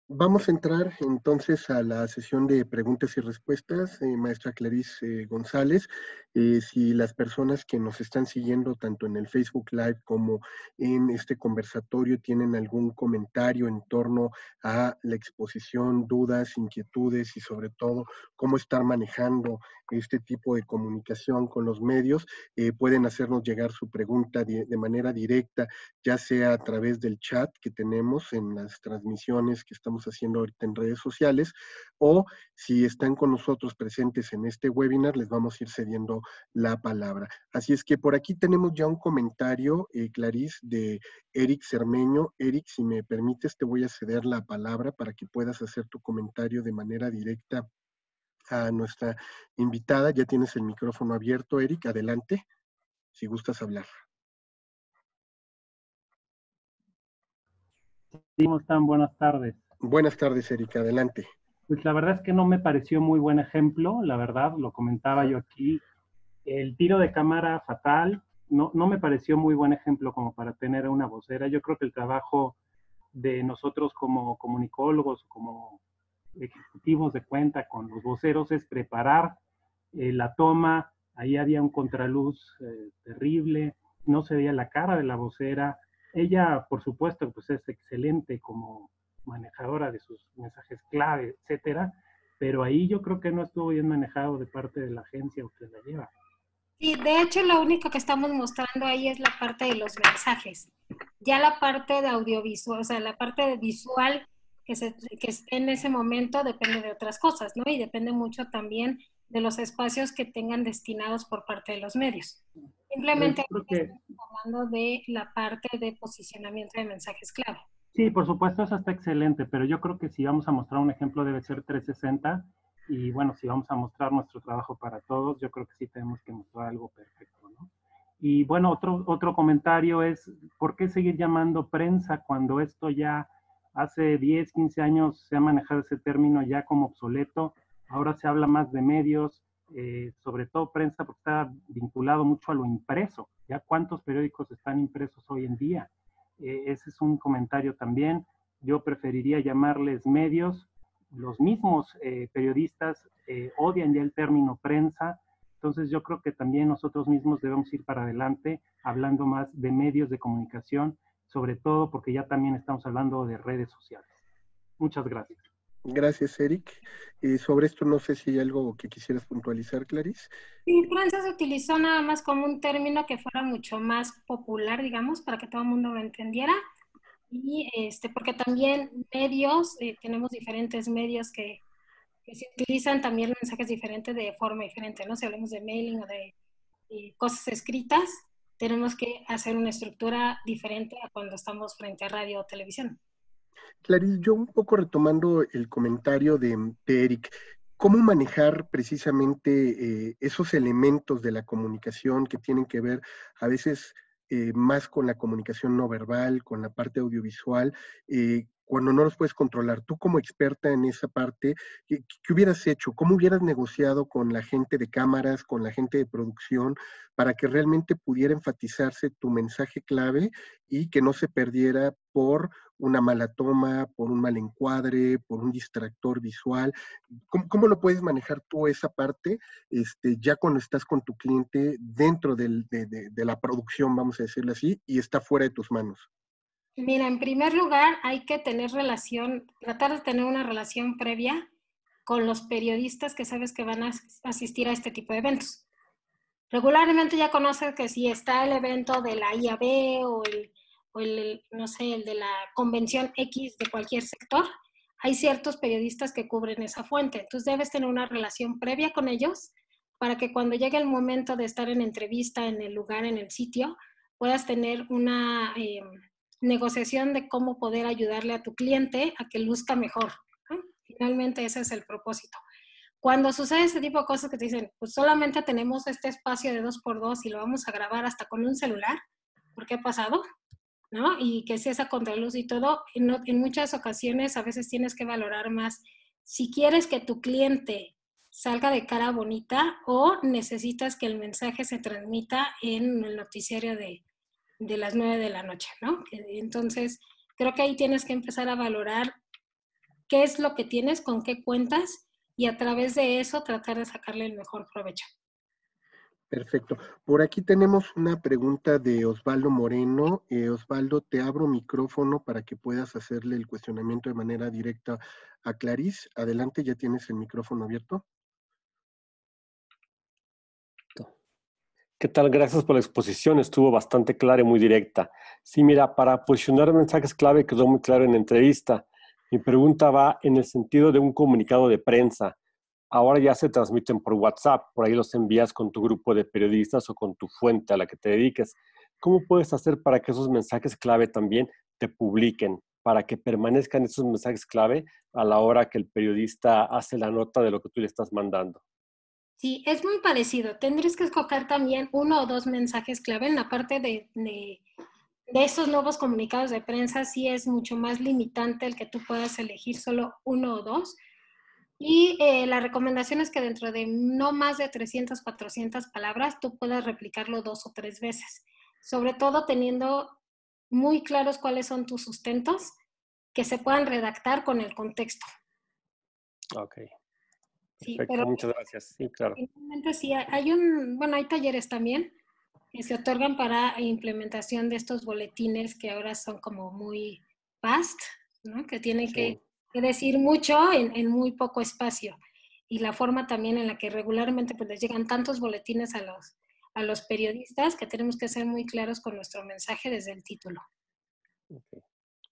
Vamos a entrar entonces a la sesión de preguntas y respuestas, maestra Clarice González. Si las personas que nos están siguiendo tanto en el Facebook Live como en este conversatorio tienen algún comentario en torno a la exposición, dudas, inquietudes y sobre todo cómo estar manejando este tipo de comunicación con los medios, pueden hacernos llegar su pregunta de manera directa, ya sea a través del chat que tenemos en las transmisiones que estamos haciendo ahorita en redes sociales, o si están con nosotros presentes en este webinar, les vamos a ir cediendo la palabra. Así es que por aquí tenemos ya un comentario, Clarice, de Eric Cermeño. Eric, si me permites, te voy a ceder la palabra para que puedas hacer tu comentario de manera directa a nuestra invitada. Ya tienes el micrófono abierto, Eric, adelante, si gustas hablar. ¿Cómo están? Buenas tardes. Buenas tardes, Erika, adelante. Pues la verdad es que no me pareció muy buen ejemplo, la verdad, lo comentaba yo aquí. El tiro de cámara fatal, no me pareció muy buen ejemplo como para tener una vocera. Yo creo que el trabajo de nosotros como comunicólogos, como ejecutivos de cuenta con los voceros es preparar la toma. Ahí había un contraluz terrible, no se veía la cara de la vocera. Ella, por supuesto, pues es excelente como manejadora de sus mensajes clave, etcétera, pero ahí yo creo que no estuvo bien manejado de parte de la agencia que la lleva. Sí, de hecho lo único que estamos mostrando ahí es la parte de los mensajes. Ya la parte de audiovisual, o sea, la parte de visual que esté en ese momento depende de otras cosas, ¿no? Y depende mucho también de los espacios que tengan destinados por parte de los medios. Simplemente estamos hablando de la parte de posicionamiento de mensajes clave. Sí, por supuesto, eso está excelente, pero yo creo que si vamos a mostrar un ejemplo debe ser 360 y bueno, si vamos a mostrar nuestro trabajo para todos, yo creo que sí tenemos que mostrar algo perfecto, ¿no? Y bueno, otro comentario es, ¿por qué seguir llamando prensa cuando esto ya hace 10, 15 años se ha manejado ese término ya como obsoleto? Ahora se habla más de medios, sobre todo prensa, porque está vinculado mucho a lo impreso. ¿Ya cuántos periódicos están impresos hoy en día? Ese es un comentario también. Yo preferiría llamarles medios. Los mismos periodistas odian ya el término prensa. Entonces yo creo que también nosotros mismos debemos ir para adelante hablando más de medios de comunicación, sobre todo porque ya también estamos hablando de redes sociales. Muchas gracias. Gracias, Eric. Sobre esto no sé si hay algo que quisieras puntualizar, Clarice. Sí, prensa se utilizó nada más como un término que fuera mucho más popular, digamos, para que todo el mundo lo entendiera. Y porque también medios, tenemos diferentes medios que se utilizan también mensajes diferentes de forma diferente, ¿no? Si hablamos de mailing o de cosas escritas, tenemos que hacer una estructura diferente a cuando estamos frente a radio o televisión. Clarice, yo un poco retomando el comentario de Eric, ¿cómo manejar precisamente esos elementos de la comunicación que tienen que ver a veces más con la comunicación no verbal, con la parte audiovisual, cuando no los puedes controlar? Tú como experta en esa parte, ¿qué hubieras hecho? ¿Cómo hubieras negociado con la gente de cámaras, con la gente de producción, para que realmente pudiera enfatizarse tu mensaje clave y que no se perdiera por una mala toma, por un mal encuadre, por un distractor visual? ¿Cómo lo puedes manejar tú esa parte ya cuando estás con tu cliente dentro de la producción, vamos a decirlo así, y está fuera de tus manos? Mira, en primer lugar hay que tener tratar de tener una relación previa con los periodistas que sabes que van a asistir a este tipo de eventos. Regularmente ya conoces que si está el evento de la IAB o no sé, el de la convención X de cualquier sector, hay ciertos periodistas que cubren esa fuente. Entonces debes tener una relación previa con ellos para que cuando llegue el momento de estar en entrevista, en el lugar, en el sitio, puedas tener una negociación de cómo poder ayudarle a tu cliente a que luzca mejor, ¿no? Finalmente ese es el propósito. Cuando sucede este tipo de cosas que te dicen, pues solamente tenemos este espacio de 2x2 y lo vamos a grabar hasta con un celular, ¿por qué ha pasado? ¿no? Y que sea esa contraluz y todo, en muchas ocasiones a veces tienes que valorar más si quieres que tu cliente salga de cara bonita o necesitas que el mensaje se transmita en el noticiario de las 9 de la noche, ¿no? Entonces, creo que ahí tienes que empezar a valorar qué es lo que tienes, con qué cuentas y a través de eso tratar de sacarle el mejor provecho. Perfecto. Por aquí tenemos una pregunta de Osvaldo Moreno. Osvaldo, te abro micrófono para que puedas hacerle el cuestionamiento de manera directa a Clarice. Adelante, ya tienes el micrófono abierto. ¿Qué tal? Gracias por la exposición, estuvo bastante clara y muy directa. Sí, mira, para posicionar mensajes clave quedó muy claro en la entrevista. Mi pregunta va en el sentido de un comunicado de prensa. Ahora ya se transmiten por WhatsApp, por ahí los envías con tu grupo de periodistas o con tu fuente a la que te dediques. ¿Cómo puedes hacer para que esos mensajes clave también te publiquen, para que permanezcan esos mensajes clave a la hora que el periodista hace la nota de lo que tú le estás mandando? Sí, es muy parecido. Tendrías que escoger también 1 o 2 mensajes clave. En la parte de estos nuevos comunicados de prensa sí es mucho más limitante el que tú puedas elegir solo 1 o 2. Y la recomendación es que dentro de no más de 300, 400 palabras, tú puedas replicarlo 2 o 3 veces. Sobre todo teniendo muy claros cuáles son tus sustentos que se puedan redactar con el contexto. Ok. Sí, perfecto, pero muchas gracias. Sí, claro. finalmente sí, hay talleres también que se otorgan para implementación de estos boletines que ahora son como muy fast, ¿no? Que tienen Sí. que decir mucho en muy poco espacio. Y la forma también en la que regularmente pues, les llegan tantos boletines a los periodistas que tenemos que ser muy claros con nuestro mensaje desde el título. Okay.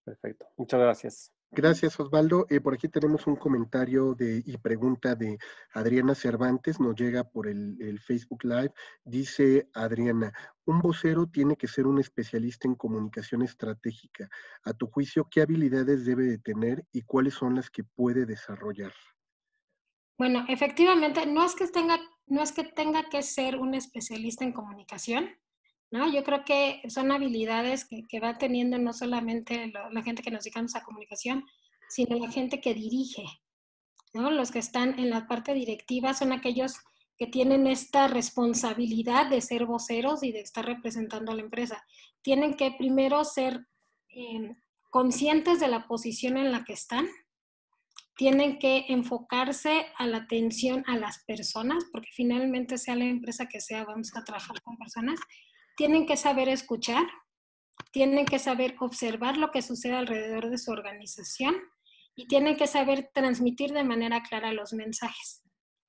Perfecto, muchas gracias. Gracias, Osvaldo. Por aquí tenemos un comentario y pregunta de Adriana Cervantes, nos llega por el Facebook Live. Dice Adriana, un vocero tiene que ser un especialista en comunicación estratégica. A tu juicio, ¿qué habilidades debe de tener y cuáles son las que puede desarrollar? Bueno, efectivamente, no es que tenga que ser un especialista en comunicación, ¿no? Yo creo que son habilidades que va teniendo no solamente la gente que nos dedicamos a comunicación, sino la gente que dirige, ¿no? Los que están en la parte directiva son aquellos que tienen esta responsabilidad de ser voceros y de estar representando a la empresa. Tienen que primero ser conscientes de la posición en la que están, tienen que enfocarse a la atención a las personas, porque finalmente sea la empresa que sea, vamos a trabajar con personas. Tienen que saber escuchar, tienen que saber observar lo que sucede alrededor de su organización y tienen que saber transmitir de manera clara los mensajes.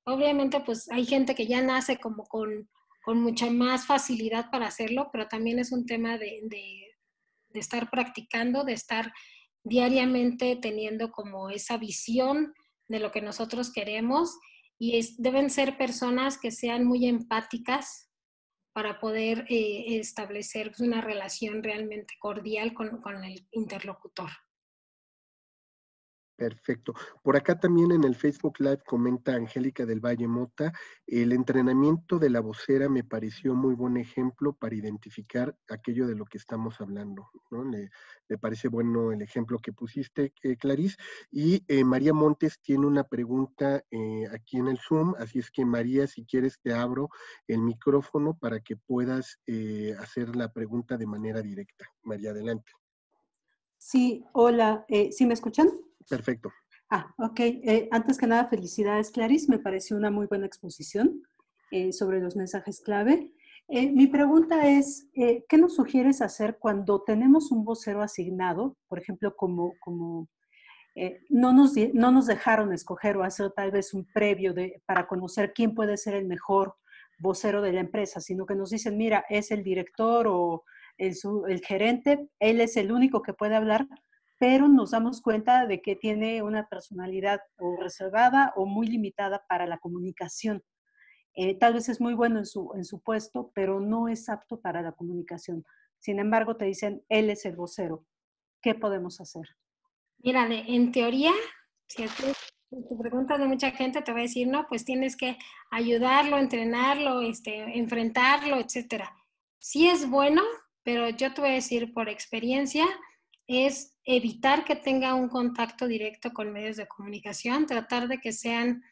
Obviamente, pues hay gente que ya nace como con mucha más facilidad para hacerlo, pero también es un tema de estar practicando, de estar diariamente teniendo como esa visión de lo que nosotros queremos y deben ser personas que sean muy empáticas para poder establecer una relación realmente cordial con el interlocutor. Perfecto. Por acá también en el Facebook Live comenta Angélica del Valle Mota, el entrenamiento de la vocera me pareció muy buen ejemplo para identificar aquello de lo que estamos hablando, ¿no? Le parece bueno el ejemplo que pusiste, Clarice. Y María Montes tiene una pregunta aquí en el Zoom, así es que María, si quieres te abro el micrófono para que puedas hacer la pregunta de manera directa. María, adelante. Sí, hola, ¿sí me escuchan? Perfecto. Ok. Antes que nada, felicidades, Clarice. Me pareció una muy buena exposición sobre los mensajes clave. Mi pregunta es, ¿qué nos sugieres hacer cuando tenemos un vocero asignado? Por ejemplo, no nos dejaron escoger o hacer tal vez un previo para conocer quién puede ser el mejor vocero de la empresa, sino que nos dicen, mira, es el director o el gerente, él es el único que puede hablar, pero nos damos cuenta de que tiene una personalidad o reservada o muy limitada para la comunicación. Tal vez es muy bueno en su puesto, pero no es apto para la comunicación. Sin embargo, te dicen, él es el vocero. ¿Qué podemos hacer? Mira, en teoría, si tu pregunta de mucha gente te va a decir, no, pues tienes que ayudarlo, entrenarlo, enfrentarlo, etcétera. Sí es bueno pero yo te voy a decir por experiencia, es evitar que tenga un contacto directo con medios de comunicación, tratar de que sean,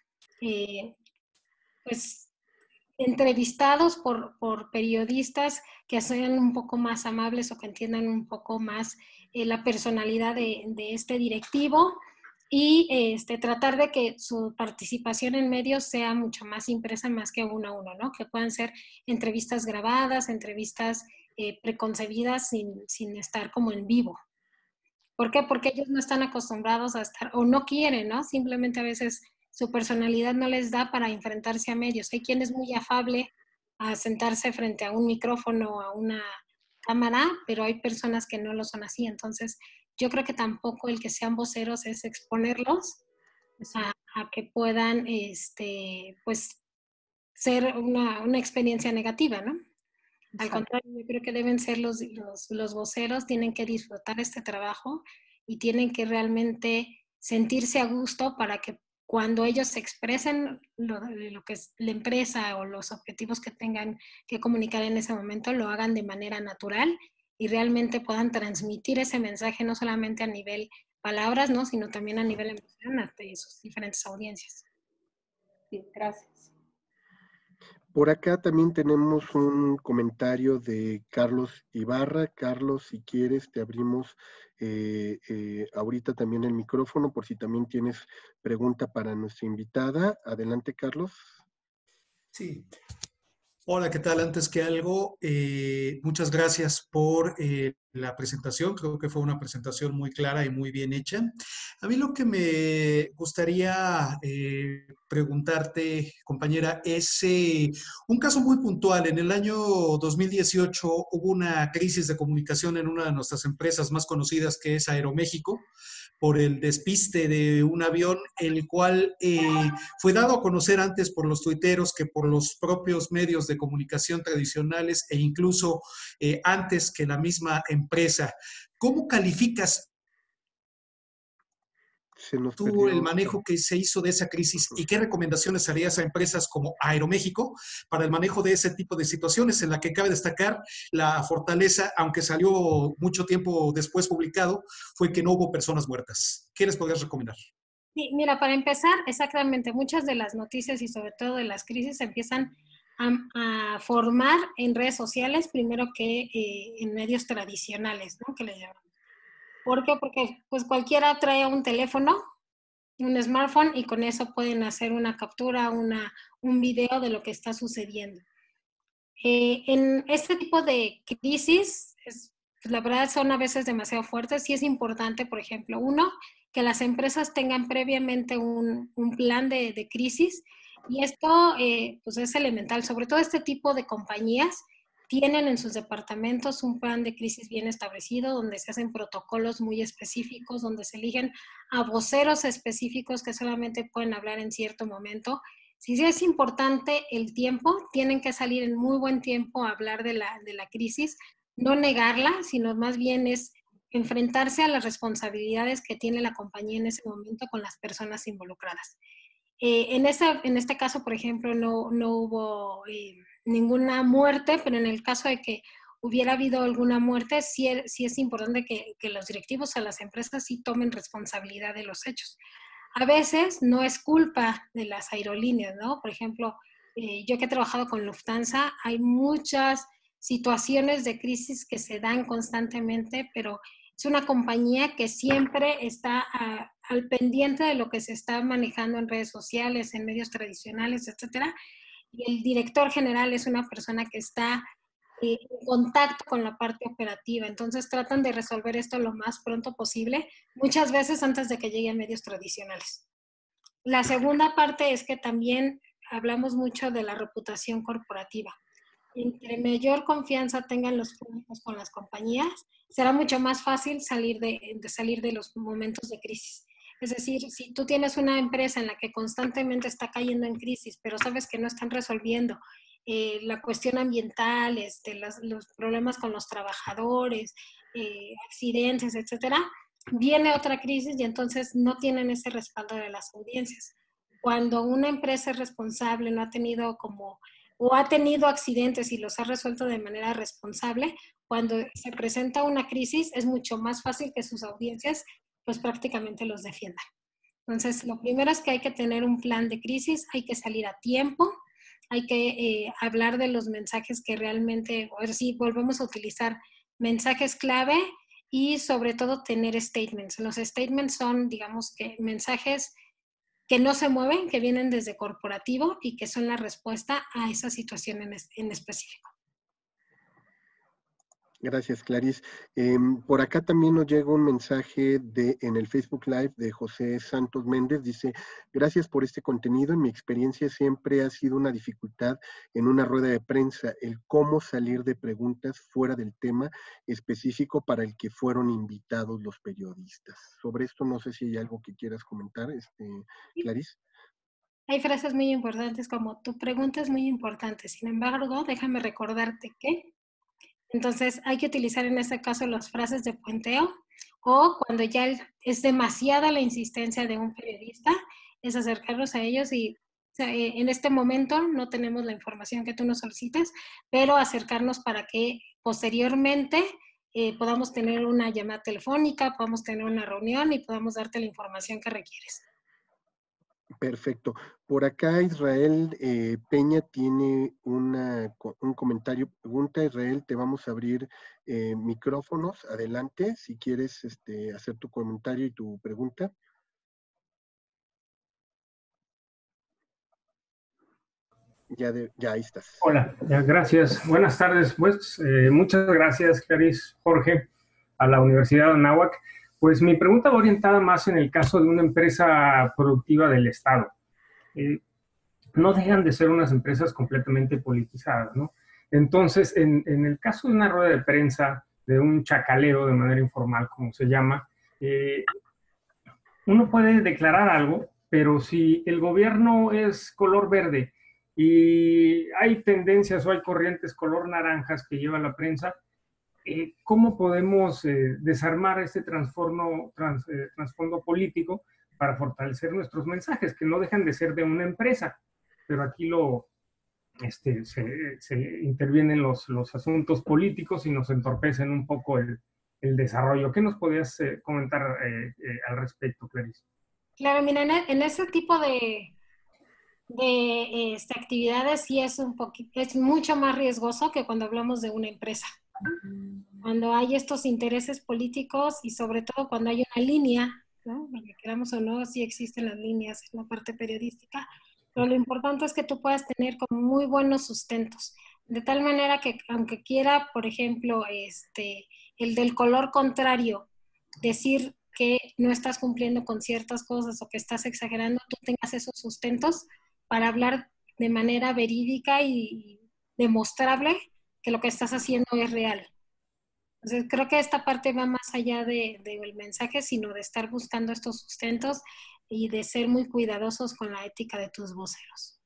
pues, entrevistados por periodistas que sean un poco más amables o que entiendan un poco más la personalidad de este directivo, y tratar de que su participación en medios sea mucho más impresa, más que uno a uno, ¿no? Que puedan ser entrevistas grabadas, entrevistas preconcebidas sin estar como en vivo. ¿Por qué? Porque ellos no están acostumbrados a estar, o no quieren, ¿no? Simplemente a veces su personalidad no les da para enfrentarse a medios. Hay quien es muy afable a sentarse frente a un micrófono o a una cámara, pero hay personas que no lo son así. Entonces, yo creo que tampoco el que sean voceros es exponerlos a que puedan, pues, ser una experiencia negativa, ¿no? Al contrario, yo creo que deben ser los voceros, tienen que disfrutar este trabajo y tienen que realmente sentirse a gusto para que cuando ellos expresen lo que es la empresa o los objetivos que tengan que comunicar en ese momento, lo hagan de manera natural y realmente puedan transmitir ese mensaje no solamente a nivel palabras, ¿no? Sino también a nivel emocional de sus diferentes audiencias. Sí, gracias. Por acá también tenemos un comentario de Carlos Ibarra. Carlos, si quieres, te abrimos ahorita también el micrófono por si también tienes pregunta para nuestra invitada. Adelante, Carlos. Sí. Hola, ¿qué tal? Antes que algo, muchas gracias por la presentación. Creo que fue una presentación muy clara y muy bien hecha. A mí lo que me gustaría preguntarte, compañera, es un caso muy puntual. En el año 2018 hubo una crisis de comunicación en una de nuestras empresas más conocidas, que es Aeroméxico, por el despiste de un avión, el cual fue dado a conocer antes por los tuiteros que por los propios medios de comunicación tradicionales e incluso antes que la misma empresa. ¿Cómo calificas tú el manejo que se hizo de esa crisis y qué recomendaciones harías a empresas como Aeroméxico para el manejo de ese tipo de situaciones, en la que cabe destacar la fortaleza, aunque salió mucho tiempo después publicado, fue que no hubo personas muertas? ¿Qué les podrías recomendar? Sí, mira, para empezar, exactamente, muchas de las noticias y sobre todo de las crisis se empiezan a formar en redes sociales primero que en medios tradicionales, ¿no? Que le llaman. ¿Por qué? Porque pues cualquiera trae un teléfono, un smartphone, y con eso pueden hacer una captura, un video de lo que está sucediendo. En este tipo de crisis, pues, la verdad son a veces demasiado fuertes. Sí es importante, por ejemplo, uno, que las empresas tengan previamente un plan de crisis, y esto pues es elemental. Sobre todo este tipo de compañías tienen en sus departamentos un plan de crisis bien establecido, donde se hacen protocolos muy específicos, donde se eligen a voceros específicos que solamente pueden hablar en cierto momento. Si es importante el tiempo, tienen que salir en muy buen tiempo a hablar de la crisis, no negarla, sino más bien es enfrentarse a las responsabilidades que tiene la compañía en ese momento con las personas involucradas. En este caso, por ejemplo, no hubo ninguna muerte, pero en el caso de que hubiera habido alguna muerte, sí es importante que los directivos a las empresas sí tomen responsabilidad de los hechos. A veces no es culpa de las aerolíneas, ¿no? Por ejemplo, yo que he trabajado con Lufthansa, hay muchas situaciones de crisis que se dan constantemente, pero es una compañía que siempre está al pendiente de lo que se está manejando en redes sociales, en medios tradicionales, etcétera. Y el director general es una persona que está en contacto con la parte operativa. Entonces tratan de resolver esto lo más pronto posible, muchas veces antes de que lleguen medios tradicionales. La segunda parte es que también hablamos mucho de la reputación corporativa. Entre mayor confianza tengan los públicos con las compañías, será mucho más fácil salir de los momentos de crisis. Es decir, si tú tienes una empresa en la que constantemente está cayendo en crisis, pero sabes que no están resolviendo la cuestión ambiental, los problemas con los trabajadores, accidentes, etcétera, viene otra crisis y entonces no tienen ese respaldo de las audiencias. Cuando una empresa es responsable, no ha tenido como o ha tenido accidentes y los ha resuelto de manera responsable, cuando se presenta una crisis es mucho más fácil que sus audiencias pues prácticamente los defiendan. Entonces, lo primero es que hay que tener un plan de crisis, hay que salir a tiempo, hay que hablar de los mensajes que realmente, a ver si volvemos a utilizar mensajes clave y sobre todo tener statements. Los statements son, digamos, que mensajes que no se mueven, que vienen desde corporativo y que son la respuesta a esa situación en específico. Gracias, Clarice. Por acá también nos llega un mensaje en el Facebook Live de José Santos Méndez. Dice, gracias por este contenido. En mi experiencia siempre ha sido una dificultad en una rueda de prensa el cómo salir de preguntas fuera del tema específico para el que fueron invitados los periodistas. Sobre esto no sé si hay algo que quieras comentar, Clarice. Hay frases muy importantes como tu pregunta es muy importante. Sin embargo, déjame recordarte que... Entonces, hay que utilizar en este caso las frases de puenteo o cuando ya es demasiada la insistencia de un periodista, es acercarnos a ellos y en este momento no tenemos la información que tú nos solicitas, pero acercarnos para que posteriormente podamos tener una llamada telefónica, podamos tener una reunión y podamos darte la información que requieres. Perfecto. Por acá Israel Peña tiene un comentario, pregunta. Israel, te vamos a abrir micrófonos. Adelante, si quieres hacer tu comentario y tu pregunta. Ya ahí estás. Hola, gracias. Buenas tardes. Pues muchas gracias, Clarice, Jorge, a la Universidad de Anáhuac. Pues mi pregunta va orientada más en el caso de una empresa productiva del Estado. No dejan de ser unas empresas completamente politizadas, ¿no? Entonces, en el caso de una rueda de prensa, de un chacaleo de manera informal, como se llama, uno puede declarar algo, pero si el gobierno es color verde y hay tendencias o hay corrientes color naranjas que lleva la prensa, ¿cómo podemos desarmar este trasfondo político para fortalecer nuestros mensajes, que no dejan de ser de una empresa? Pero aquí se intervienen los asuntos políticos y nos entorpecen un poco el desarrollo. ¿Qué nos podías comentar al respecto, Clarice? Claro, mira, en ese tipo de actividades sí es mucho más riesgoso que cuando hablamos de una empresa. Cuando hay estos intereses políticos y sobre todo cuando hay una línea, ¿no? Porque queramos o no, sí existen las líneas en la parte periodística, pero lo importante es que tú puedas tener como muy buenos sustentos, de tal manera que aunque quiera, por ejemplo, el del color contrario, decir que no estás cumpliendo con ciertas cosas o que estás exagerando, tú tengas esos sustentos para hablar de manera verídica y demostrable que lo que estás haciendo es real. Entonces, creo que esta parte va más allá del mensaje, sino de estar buscando estos sustentos y de ser muy cuidadosos con la ética de tus voceros.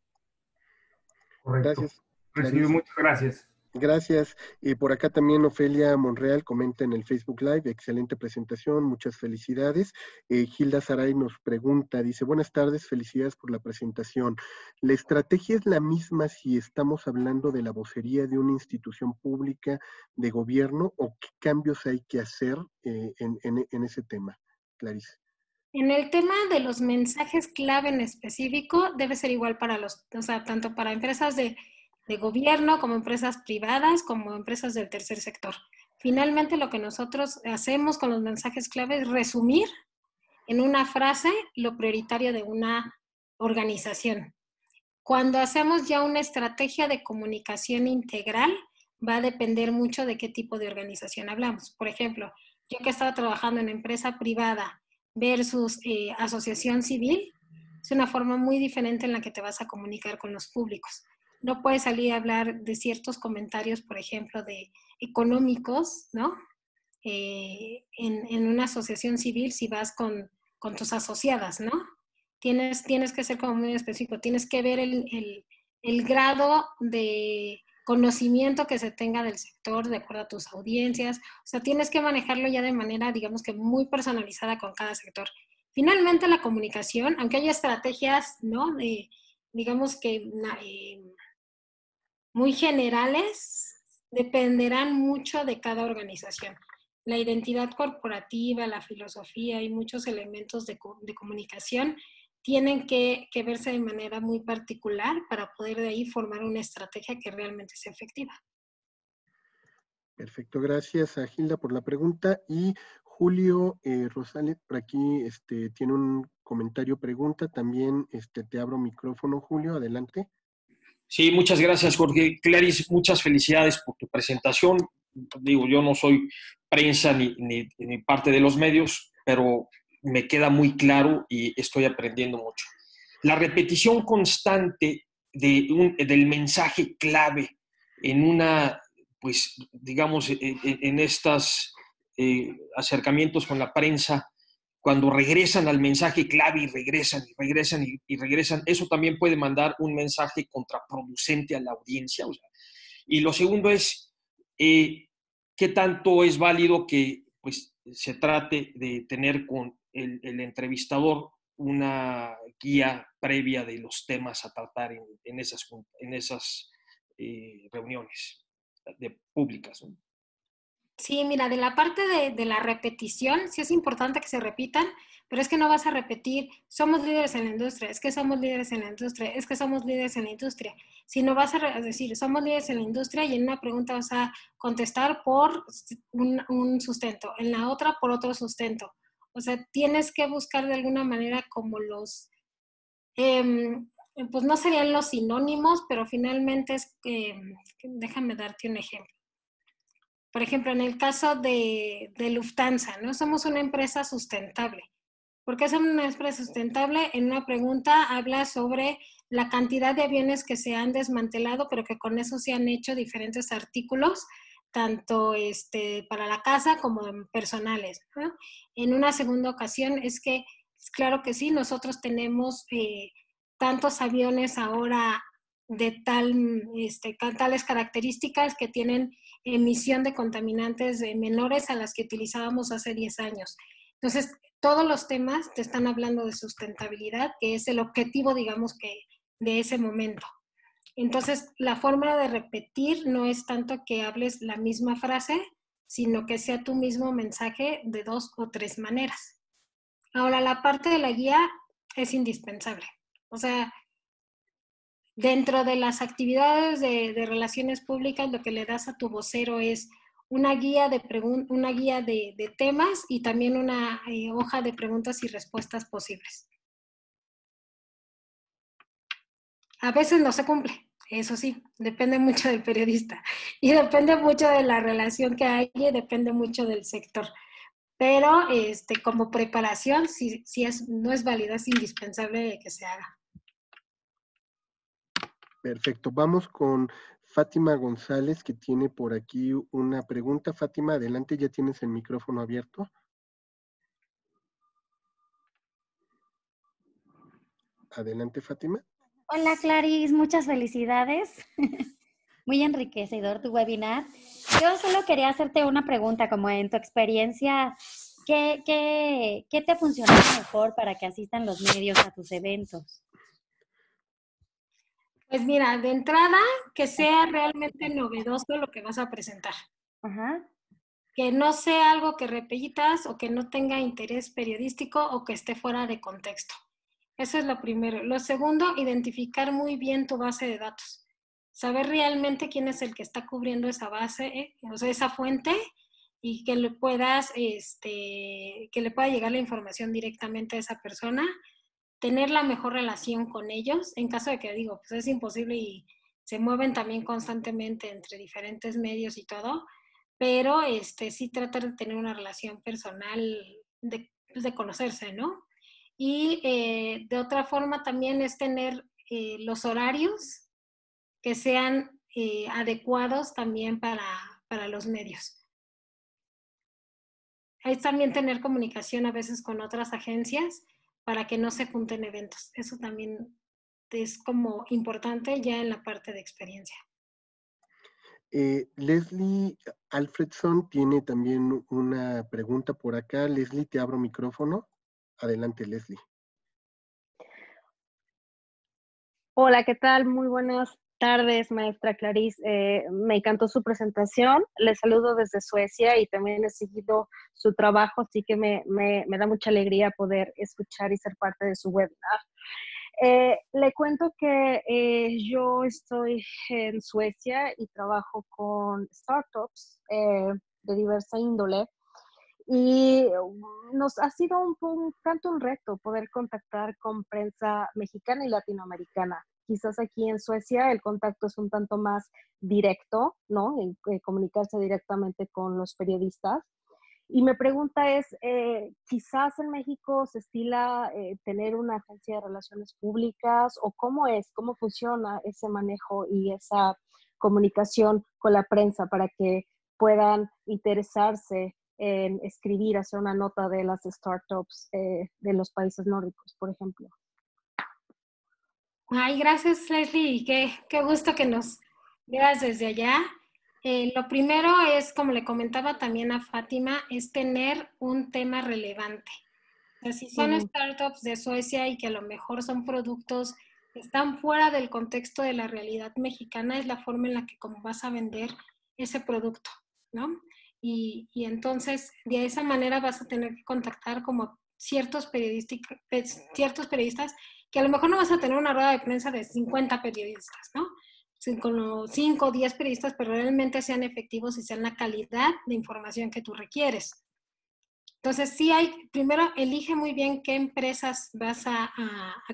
Correcto. Gracias. Recibido, muchas gracias. Gracias. Por acá también Ofelia Monreal comenta en el Facebook Live, excelente presentación, muchas felicidades. Gilda Saray nos pregunta, dice, buenas tardes, felicidades por la presentación. ¿La estrategia es la misma si estamos hablando de la vocería de una institución pública de gobierno o qué cambios hay que hacer en ese tema? Clarice. En el tema de los mensajes clave en específico, debe ser igual para tanto para empresas de gobierno, como empresas privadas, como empresas del tercer sector. Finalmente, lo que nosotros hacemos con los mensajes clave es resumir en una frase lo prioritario de una organización. Cuando hacemos ya una estrategia de comunicación integral, va a depender mucho de qué tipo de organización hablamos. Por ejemplo, yo que estaba trabajando en empresa privada versus asociación civil, es una forma muy diferente en la que te vas a comunicar con los públicos. No puedes salir a hablar de ciertos comentarios, por ejemplo, de económicos, ¿no? En una asociación civil si vas con tus asociadas, ¿no? Tienes que ser como muy específico, tienes que ver el grado de conocimiento que se tenga del sector de acuerdo a tus audiencias, o sea, tienes que manejarlo ya de manera, digamos que muy personalizada con cada sector. Finalmente, la comunicación, aunque haya estrategias, ¿no? Digamos que muy generales, dependerán mucho de cada organización. La identidad corporativa, la filosofía y muchos elementos de comunicación tienen que verse de manera muy particular para poder de ahí formar una estrategia que realmente sea efectiva. Perfecto, gracias a Gilda por la pregunta. Y Julio Rosales, por aquí tiene un comentario, pregunta. También te abro micrófono, Julio, adelante. Sí, muchas gracias, Jorge. Clarice, muchas felicidades por tu presentación. Digo, yo no soy prensa ni parte de los medios, pero me queda muy claro y estoy aprendiendo mucho. La repetición constante del mensaje clave en una, pues, digamos, en estos acercamientos con la prensa, cuando regresan al mensaje clave y regresan, eso también puede mandar un mensaje contraproducente a la audiencia. O sea, y lo segundo es, ¿qué tanto es válido que pues, se trate de tener con el entrevistador una guía previa de los temas a tratar en esas reuniones públicas, ¿no? Sí, mira, de la parte de la repetición, sí es importante que se repitan, pero es que no vas a repetir, somos líderes en la industria, es que somos líderes en la industria, es que somos líderes en la industria. Si no vas a decir, somos líderes en la industria y en una pregunta vas a contestar por un sustento, en la otra por otro sustento. O sea, tienes que buscar de alguna manera como los, pues no serían los sinónimos, pero finalmente es, déjame darte un ejemplo. Por ejemplo, en el caso de Lufthansa, ¿no? Somos una empresa sustentable. ¿Por qué somos una empresa sustentable? En una pregunta habla sobre la cantidad de aviones que se han desmantelado, pero que con eso se han hecho diferentes artículos, tanto para la casa como personales, ¿no? En una segunda ocasión es que, claro que sí, nosotros tenemos tantos aviones ahora de tales características que tienen emisión de contaminantes menores a las que utilizábamos hace 10 años. Entonces, todos los temas te están hablando de sustentabilidad, que es el objetivo, digamos, que de ese momento. Entonces, la forma de repetir no es tanto que hables la misma frase, sino que sea tu mismo mensaje de 2 o 3 maneras. Ahora, la parte de la guía es indispensable. O sea, dentro de las actividades de relaciones públicas, lo que le das a tu vocero es una guía de temas y también una hoja de preguntas y respuestas posibles. A veces no se cumple, eso sí, depende mucho del periodista y depende mucho de la relación que hay y depende mucho del sector. Pero como preparación, no es válido, es indispensable que se haga. Perfecto. Vamos con Fátima González, que tiene por aquí una pregunta. Fátima, adelante, ya tienes el micrófono abierto. Adelante, Fátima. Hola, Clarice, muchas felicidades. Muy enriquecedor tu webinar. Yo solo quería hacerte una pregunta, como en tu experiencia, ¿qué te funciona mejor para que asistan los medios a tus eventos? Pues mira, de entrada, que sea realmente novedoso lo que vas a presentar. Ajá. Que no sea algo que repitas o que no tenga interés periodístico o que esté fuera de contexto. Eso es lo primero. Lo segundo, identificar muy bien tu base de datos. Saber realmente quién es el que está cubriendo esa base, o sea, esa fuente, y que le pueda llegar la información directamente a esa persona, tener la mejor relación con ellos, en caso de que, digo, pues es imposible y se mueven también constantemente entre diferentes medios y todo, pero sí tratar de tener una relación personal de conocerse, ¿no? Y de otra forma también es tener los horarios que sean adecuados también para los medios. Es también tener comunicación a veces con otras agencias para que no se junten eventos. Eso también es como importante ya en la parte de experiencia. Leslie Alfredson tiene también una pregunta por acá. Leslie, te abro micrófono. Adelante, Leslie. Hola, ¿qué tal? Muy buenas tardes, maestra Clarice. Me encantó su presentación. Les saludo desde Suecia y también he seguido su trabajo, así que me da mucha alegría poder escuchar y ser parte de su webinar. Le cuento que yo estoy en Suecia y trabajo con startups de diversa índole. Y nos ha sido tanto un reto poder contactar con prensa mexicana y latinoamericana. Quizás aquí en Suecia el contacto es un tanto más directo, ¿no? En comunicarse directamente con los periodistas. Y mi pregunta es, quizás en México se estila tener una agencia de relaciones públicas, o cómo funciona ese manejo y esa comunicación con la prensa para que puedan interesarse en escribir, hacer una nota de las startups de los países nórdicos, por ejemplo. Ay, gracias, Leslie, y qué gusto que nos veas desde allá. Lo primero es, como le comentaba también a Fátima, es tener un tema relevante. O sea, si son startups de Suecia y que a lo mejor son productos que están fuera del contexto de la realidad mexicana, es la forma en la que como vas a vender ese producto, ¿no? Y entonces, de esa manera vas a tener que contactar como ciertos periodistas que a lo mejor no vas a tener una rueda de prensa de 50 periodistas, ¿no? Con los 5 o 10 periodistas, pero realmente sean efectivos y sean la calidad de información que tú requieres. Entonces, sí primero elige muy bien qué empresas vas a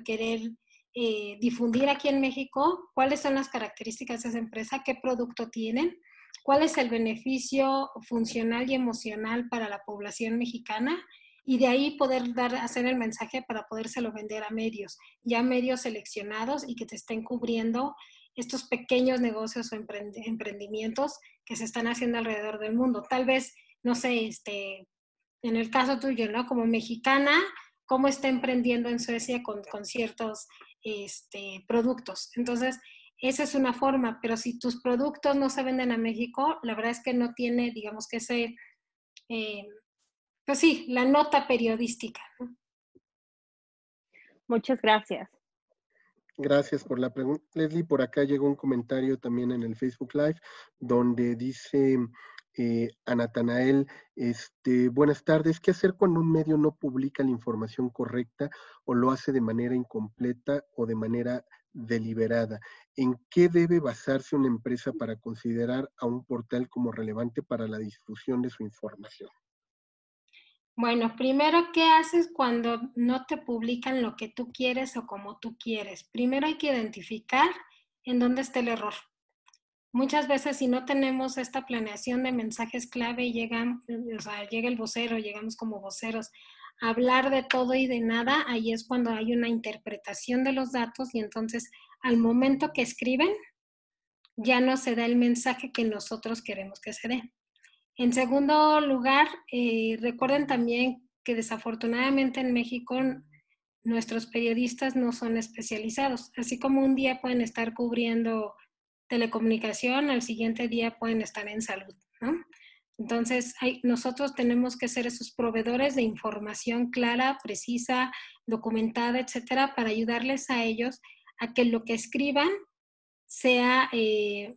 querer difundir aquí en México, cuáles son las características de esa empresa, qué producto tienen, cuál es el beneficio funcional y emocional para la población mexicana, y de ahí poder hacer el mensaje para podérselo vender a medios, ya medios seleccionados y que te estén cubriendo estos pequeños negocios o emprendimientos que se están haciendo alrededor del mundo. Tal vez, no sé, en el caso tuyo, ¿no? Como mexicana, ¿cómo está emprendiendo en Suecia con ciertos productos? Entonces, esa es una forma, pero si tus productos no se venden a México, la verdad es que no tiene, digamos que pues sí, la nota periodística, ¿no? Muchas gracias. Gracias por la pregunta, Leslie. Por acá llegó un comentario también en el Facebook Live, donde dice a Natanael, buenas tardes, ¿qué hacer cuando un medio no publica la información correcta o lo hace de manera incompleta o de manera deliberada? ¿En qué debe basarse una empresa para considerar a un portal como relevante para la difusión de su información? Bueno, primero, ¿qué haces cuando no te publican lo que tú quieres o como tú quieres? Primero hay que identificar en dónde está el error. Muchas veces, si no tenemos esta planeación de mensajes clave, llega el vocero, llegamos como voceros a hablar de todo y de nada, ahí es cuando hay una interpretación de los datos, y entonces al momento que escriben, ya no se da el mensaje que nosotros queremos que se dé. En segundo lugar, recuerden también que desafortunadamente en México nuestros periodistas no son especializados. Así como un día pueden estar cubriendo telecomunicación, al siguiente día pueden estar en salud, ¿no? Entonces, nosotros tenemos que ser esos proveedores de información clara, precisa, documentada, etcétera, para ayudarles a ellos a que lo que escriban sea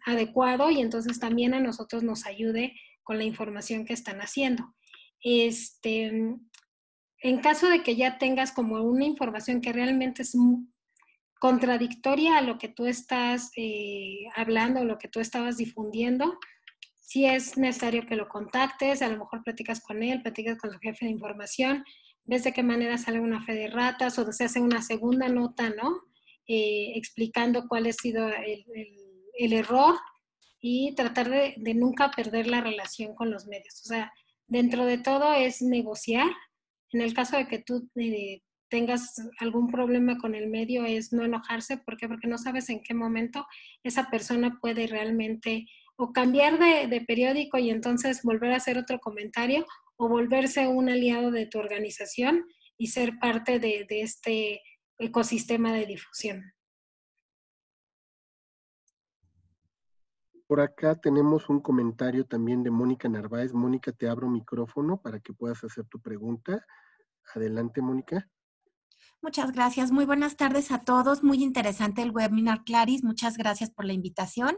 adecuado, y entonces también a nosotros nos ayude con la información que están haciendo. En caso de que ya tengas como una información que realmente es contradictoria a lo que tú estás hablando, o lo que tú estabas difundiendo, sí es necesario que lo contactes, a lo mejor platicas con él, platicas con su jefe de información, ves de qué manera sale una fe de ratas, o se hace una segunda nota, ¿no? Explicando cuál ha sido el error, y tratar de nunca perder la relación con los medios. O sea, dentro de todo es negociar. En el caso de que tú tengas algún problema con el medio, es no enojarse. ¿Por qué? Porque no sabes en qué momento esa persona puede realmente o cambiar de periódico y entonces volver a hacer otro comentario, o volverse un aliado de tu organización y ser parte de este ecosistema de difusión. Por acá tenemos un comentario también de Mónica Narváez. Mónica, te abro micrófono para que puedas hacer tu pregunta. Adelante, Mónica. Muchas gracias. Muy buenas tardes a todos. Muy interesante el webinar, Claris. Muchas gracias por la invitación.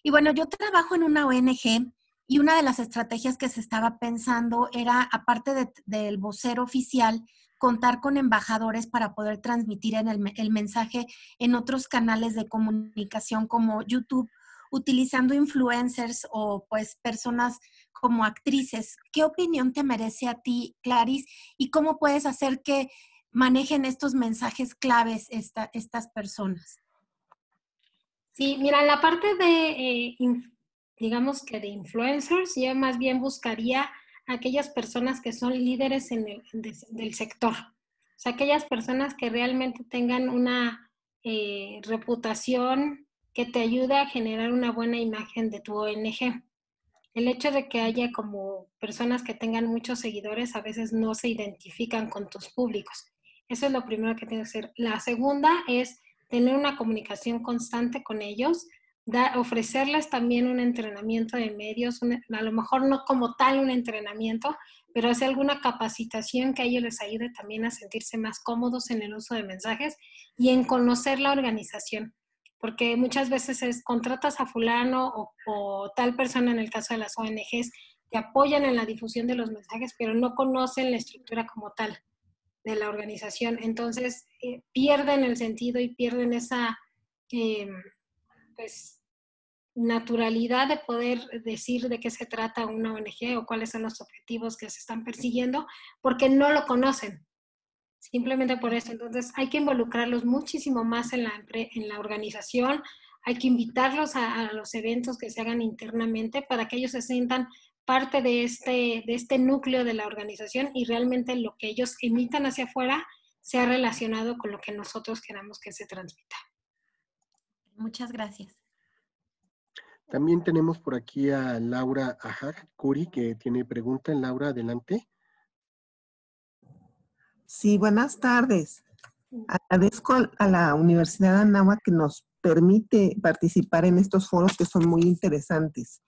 Y bueno, yo trabajo en una ONG y una de las estrategias que se estaba pensando era, aparte del vocero oficial, contar con embajadores para poder transmitir el mensaje en otros canales de comunicación como YouTube, utilizando influencers o pues personas como actrices. ¿Qué opinión te merece a ti, Claris? ¿Y cómo puedes hacer que manejen estos mensajes claves estas personas? Sí, mira, la parte de, digamos que de influencers, yo más bien buscaría a aquellas personas que son líderes del sector. O sea, aquellas personas que realmente tengan una reputación que te ayude a generar una buena imagen de tu ONG. El hecho de que haya como personas que tengan muchos seguidores a veces no se identifican con tus públicos. Eso es lo primero que tienes que hacer. La segunda es tener una comunicación constante con ellos, ofrecerles también un entrenamiento de medios, a lo mejor no como tal un entrenamiento, pero hacer alguna capacitación que a ellos les ayude también a sentirse más cómodos en el uso de mensajes y en conocer la organización. Porque muchas veces contratas a fulano o tal persona, en el caso de las ONGs, te apoyan en la difusión de los mensajes, pero no conocen la estructura como tal de la organización. Entonces, pierden el sentido y pierden esa pues, naturalidad de poder decir de qué se trata una ONG o cuáles son los objetivos que se están persiguiendo, porque no lo conocen. Simplemente por eso. Entonces, hay que involucrarlos muchísimo más en la organización, hay que invitarlos a los eventos que se hagan internamente para que ellos se sientan parte de este núcleo de la organización y realmente lo que ellos emitan hacia afuera sea relacionado con lo que nosotros queramos que se transmita. Muchas gracias. También tenemos por aquí a Laura Ajag Curi, que tiene pregunta. Laura, adelante. Sí, buenas tardes. Agradezco a la Universidad de Anáhuac que nos permite participar en estos foros que son muy interesantes.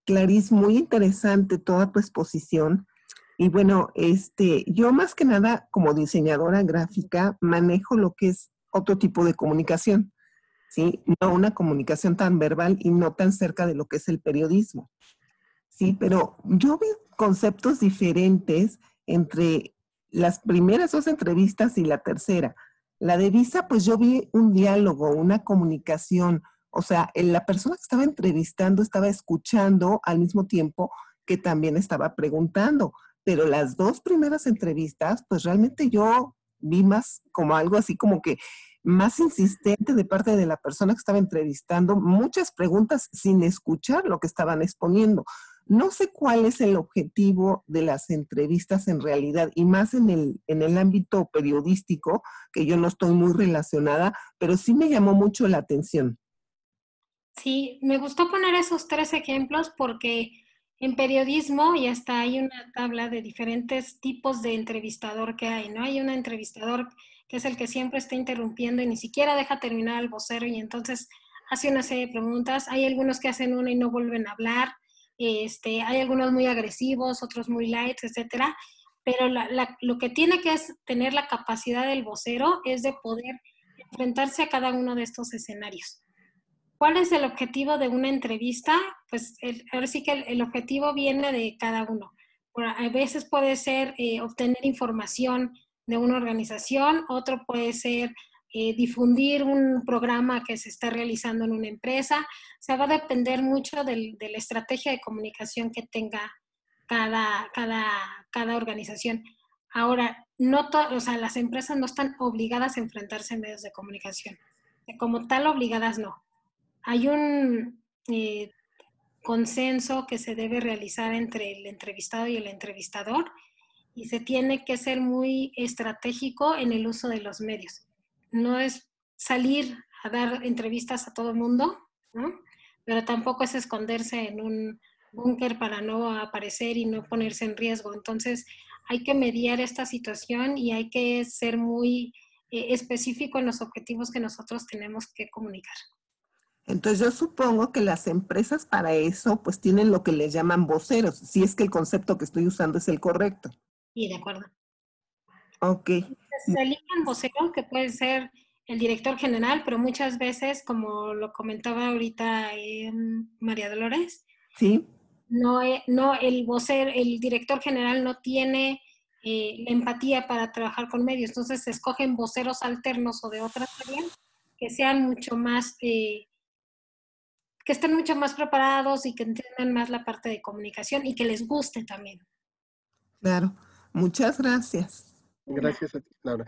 Claris, muy interesante toda tu exposición. Y bueno, yo más que nada como diseñadora gráfica manejo lo que es otro tipo de comunicación, ¿sí? No una comunicación tan verbal y no tan cerca de lo que es el periodismo, ¿sí? Pero yo vi conceptos diferentes entre las primeras 2 entrevistas y la tercera. La de Visa, pues yo vi un diálogo, una comunicación. O sea, la persona que estaba entrevistando estaba escuchando al mismo tiempo que también estaba preguntando. Pero las 2 primeras entrevistas, pues realmente yo vi más como algo así como que más insistente de parte de la persona que estaba entrevistando, muchas preguntas sin escuchar lo que estaban exponiendo. No sé cuál es el objetivo de las entrevistas en realidad, y más en el ámbito periodístico, que yo no estoy muy relacionada, pero sí me llamó mucho la atención. Sí, me gustó poner esos 3 ejemplos porque en periodismo y hasta hay una tabla de diferentes tipos de entrevistador que hay, ¿no? Hay un entrevistador que es el que siempre está interrumpiendo y ni siquiera deja terminar al vocero y entonces hace una serie de preguntas. Hay algunos que hacen una y no vuelven a hablar. Hay algunos muy agresivos, otros muy light, etcétera. Pero lo que tiene que tener la capacidad del vocero es de poder enfrentarse a cada uno de estos escenarios. ¿Cuál es el objetivo de una entrevista? Pues ahora sí que el objetivo viene de cada uno. A veces puede ser obtener información de una organización, otro puede ser difundir un programa que se está realizando en una empresa. O sea, va a depender mucho de la estrategia de comunicación que tenga cada organización. Ahora, o sea, las empresas no están obligadas a enfrentarse a medios de comunicación. Como tal, obligadas no. Hay un consenso que se debe realizar entre el entrevistado y el entrevistador y se tiene que ser muy estratégico en el uso de los medios. No es salir a dar entrevistas a todo el mundo, ¿no? Pero tampoco es esconderse en un búnker para no aparecer y no ponerse en riesgo. Entonces hay que mediar esta situación y hay que ser muy específico en los objetivos que nosotros tenemos que comunicar. Entonces yo supongo que las empresas para eso pues tienen lo que les llaman voceros, si es que el concepto que estoy usando es el correcto. Sí, de acuerdo. Ok. Se eligen voceros, que puede ser el director general, pero muchas veces, como lo comentaba ahorita María Dolores, Sí. no, el vocero, el director general no tiene la empatía para trabajar con medios, entonces se escogen voceros alternos o de otras áreas que sean mucho más, que estén mucho más preparados y que entiendan más la parte de comunicación y que les guste también. Claro. Muchas gracias. Gracias a ti, Laura.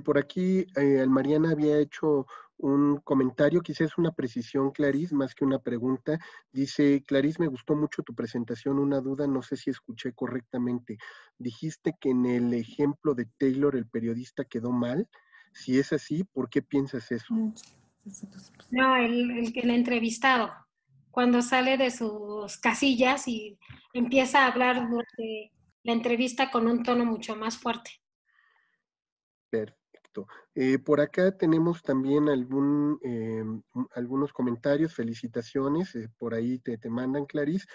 Por aquí, Mariana había hecho un comentario, quizás una precisión, Clarice, más que una pregunta. Dice, Clarice, me gustó mucho tu presentación, una duda, no sé si escuché correctamente. Dijiste que en el ejemplo de Taylor el periodista quedó mal. Si es así, ¿por qué piensas eso? No, el entrevistado, cuando sale de sus casillas y empieza a hablar durante la entrevista con un tono mucho más fuerte. Perfecto. Por acá tenemos también algunos comentarios, felicitaciones, por ahí te mandan, Clarice,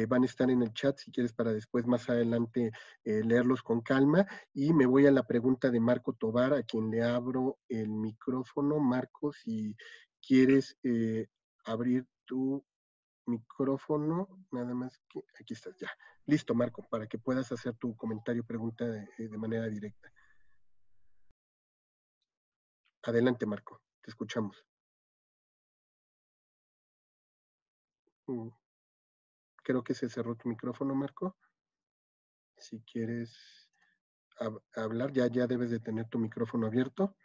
van a estar en el chat si quieres para después más adelante leerlos con calma, y me voy a la pregunta de Marco Tobar, a quien le abro el micrófono. Marco, si quieres abrir tu micrófono, nada más que, aquí estás ya. Listo, Marco, para que puedas hacer tu comentario, pregunta de manera directa. Adelante, Marco, te escuchamos. Creo que se cerró tu micrófono, Marco. Si quieres hablar, ya debes de tener tu micrófono abierto.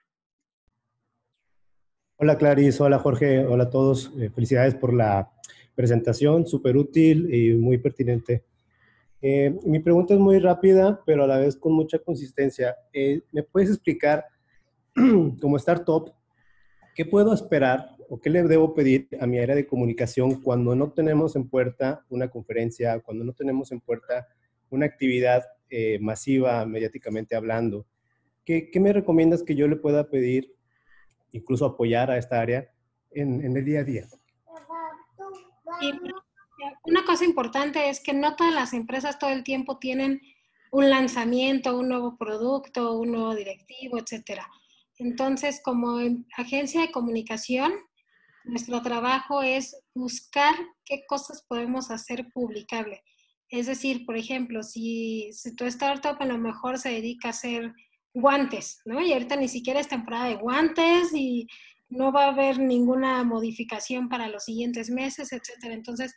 Hola Clarice, hola Jorge, hola a todos. Felicidades por la presentación, súper útil y muy pertinente. Mi pregunta es muy rápida, pero a la vez con mucha consistencia. ¿Me puedes explicar, como startup, qué puedo esperar o qué le debo pedir a mi área de comunicación cuando no tenemos en puerta una conferencia, cuando no tenemos en puerta una actividad masiva, mediáticamente hablando? ¿Qué me recomiendas que yo le pueda pedir, incluso apoyar a esta área en el día a día? Y una cosa importante es que no todas las empresas todo el tiempo tienen un lanzamiento, un nuevo producto, un nuevo directivo, etcétera. Entonces, como agencia de comunicación, nuestro trabajo es buscar qué cosas podemos hacer publicable. Es decir, por ejemplo, si tu startup a lo mejor se dedica a hacer guantes, ¿no? Y ahorita ni siquiera es temporada de guantes y no va a haber ninguna modificación para los siguientes meses, etcétera. Entonces,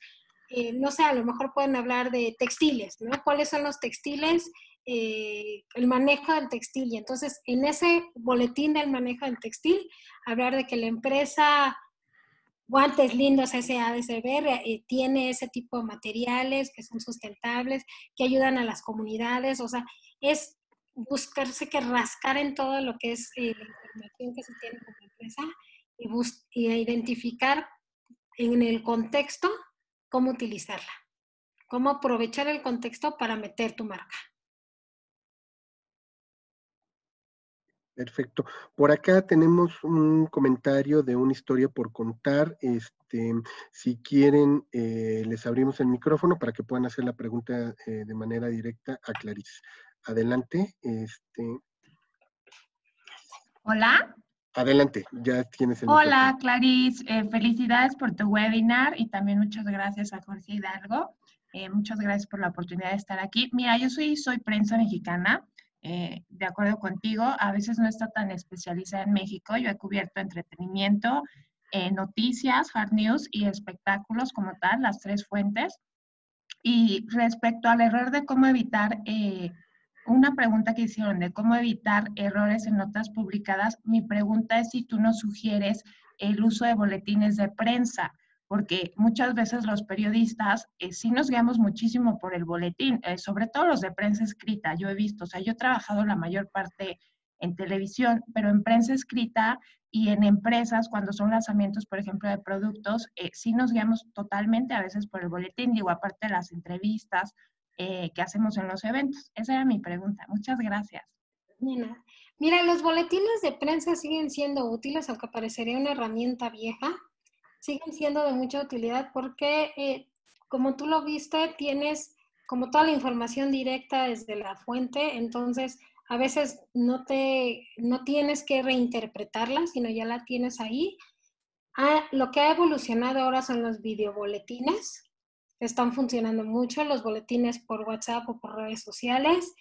no sé, a lo mejor pueden hablar de textiles, ¿no? ¿Cuáles son los textiles? El manejo del textil. Y entonces, en ese boletín del manejo del textil, hablar de que la empresa Guantes Lindos SADCB tiene ese tipo de materiales que son sustentables, que ayudan a las comunidades. O sea, es buscarse que rascar en todo lo que es la información que se tiene como empresa y identificar en el contexto cómo utilizarla, cómo aprovechar el contexto para meter tu marca. Perfecto. Por acá tenemos un comentario de una historia por contar. Si quieren, les abrimos el micrófono para que puedan hacer la pregunta de manera directa a Clarice. Adelante. Hola. Adelante, ya tienes el micrófono. Hola, Clarice. Felicidades por tu webinar y también muchas gracias a Jorge Hidalgo. Muchas gracias por la oportunidad de estar aquí. Mira, yo soy prensa mexicana. De acuerdo contigo, a veces no está tan especializada en México. Yo he cubierto entretenimiento, noticias, hard news y espectáculos como tal, las tres fuentes. Y respecto al error de cómo evitar, una pregunta que hicieron de cómo evitar errores en notas publicadas, mi pregunta es si tú nos sugieres el uso de boletines de prensa, porque muchas veces los periodistas sí nos guiamos muchísimo por el boletín, sobre todo los de prensa escrita, yo he visto, o sea, yo he trabajado la mayor parte en televisión, pero en prensa escrita y en empresas, cuando son lanzamientos, por ejemplo, de productos, sí nos guiamos totalmente a veces por el boletín, digo, aparte de las entrevistas que hacemos en los eventos. Esa era mi pregunta. Muchas gracias. Mira, los boletines de prensa siguen siendo útiles, aunque parecería una herramienta vieja. Siguen siendo de mucha utilidad porque, como tú lo viste, tienes como toda la información directa desde la fuente, entonces a veces no tienes que reinterpretarla, sino ya la tienes ahí. Lo que ha evolucionado ahora son los videoboletines, que están funcionando mucho, los boletines por WhatsApp o por redes sociales,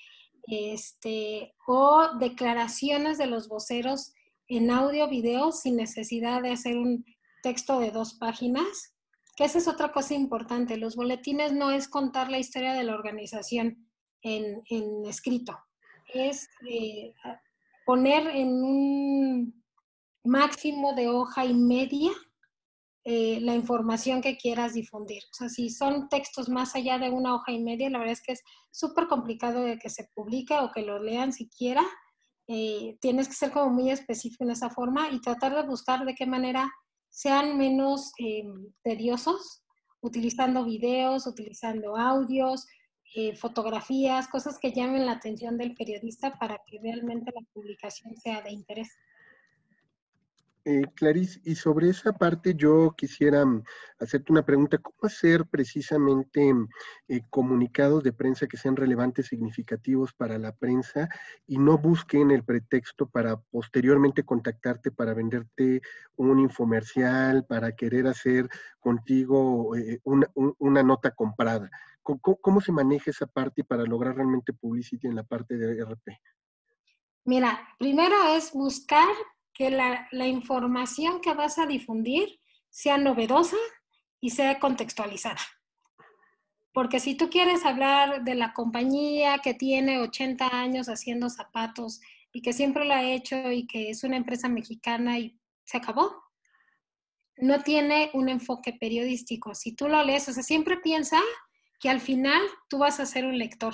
o declaraciones de los voceros en audio, video, sin necesidad de hacer un texto de 2 páginas, que esa es otra cosa importante. Los boletines no es contar la historia de la organización en escrito, es poner en un máximo de hoja y media la información que quieras difundir. O sea, si son textos más allá de 1 hoja y media, la verdad es que es súper complicado de que se publique o que lo lean siquiera. Tienes que ser como muy específico en esa forma y tratar de buscar de qué manera sean menos tediosos, utilizando videos, utilizando audios, fotografías, cosas que llamen la atención del periodista para que realmente la publicación sea de interés. Clarice, y sobre esa parte yo quisiera hacerte una pregunta. ¿Cómo hacer precisamente comunicados de prensa que sean relevantes, significativos para la prensa y no busquen el pretexto para posteriormente contactarte para venderte un infomercial, para querer hacer contigo una nota comprada? ¿Cómo se maneja esa parte para lograr realmente publicity en la parte de RP? Mira, primero es buscar que la información que vas a difundir sea novedosa y sea contextualizada. Porque si tú quieres hablar de la compañía que tiene 80 años haciendo zapatos y que siempre lo ha hecho y que es una empresa mexicana y se acabó, no tiene un enfoque periodístico. Si tú lo lees, o sea, siempre piensa que al final tú vas a ser un lector.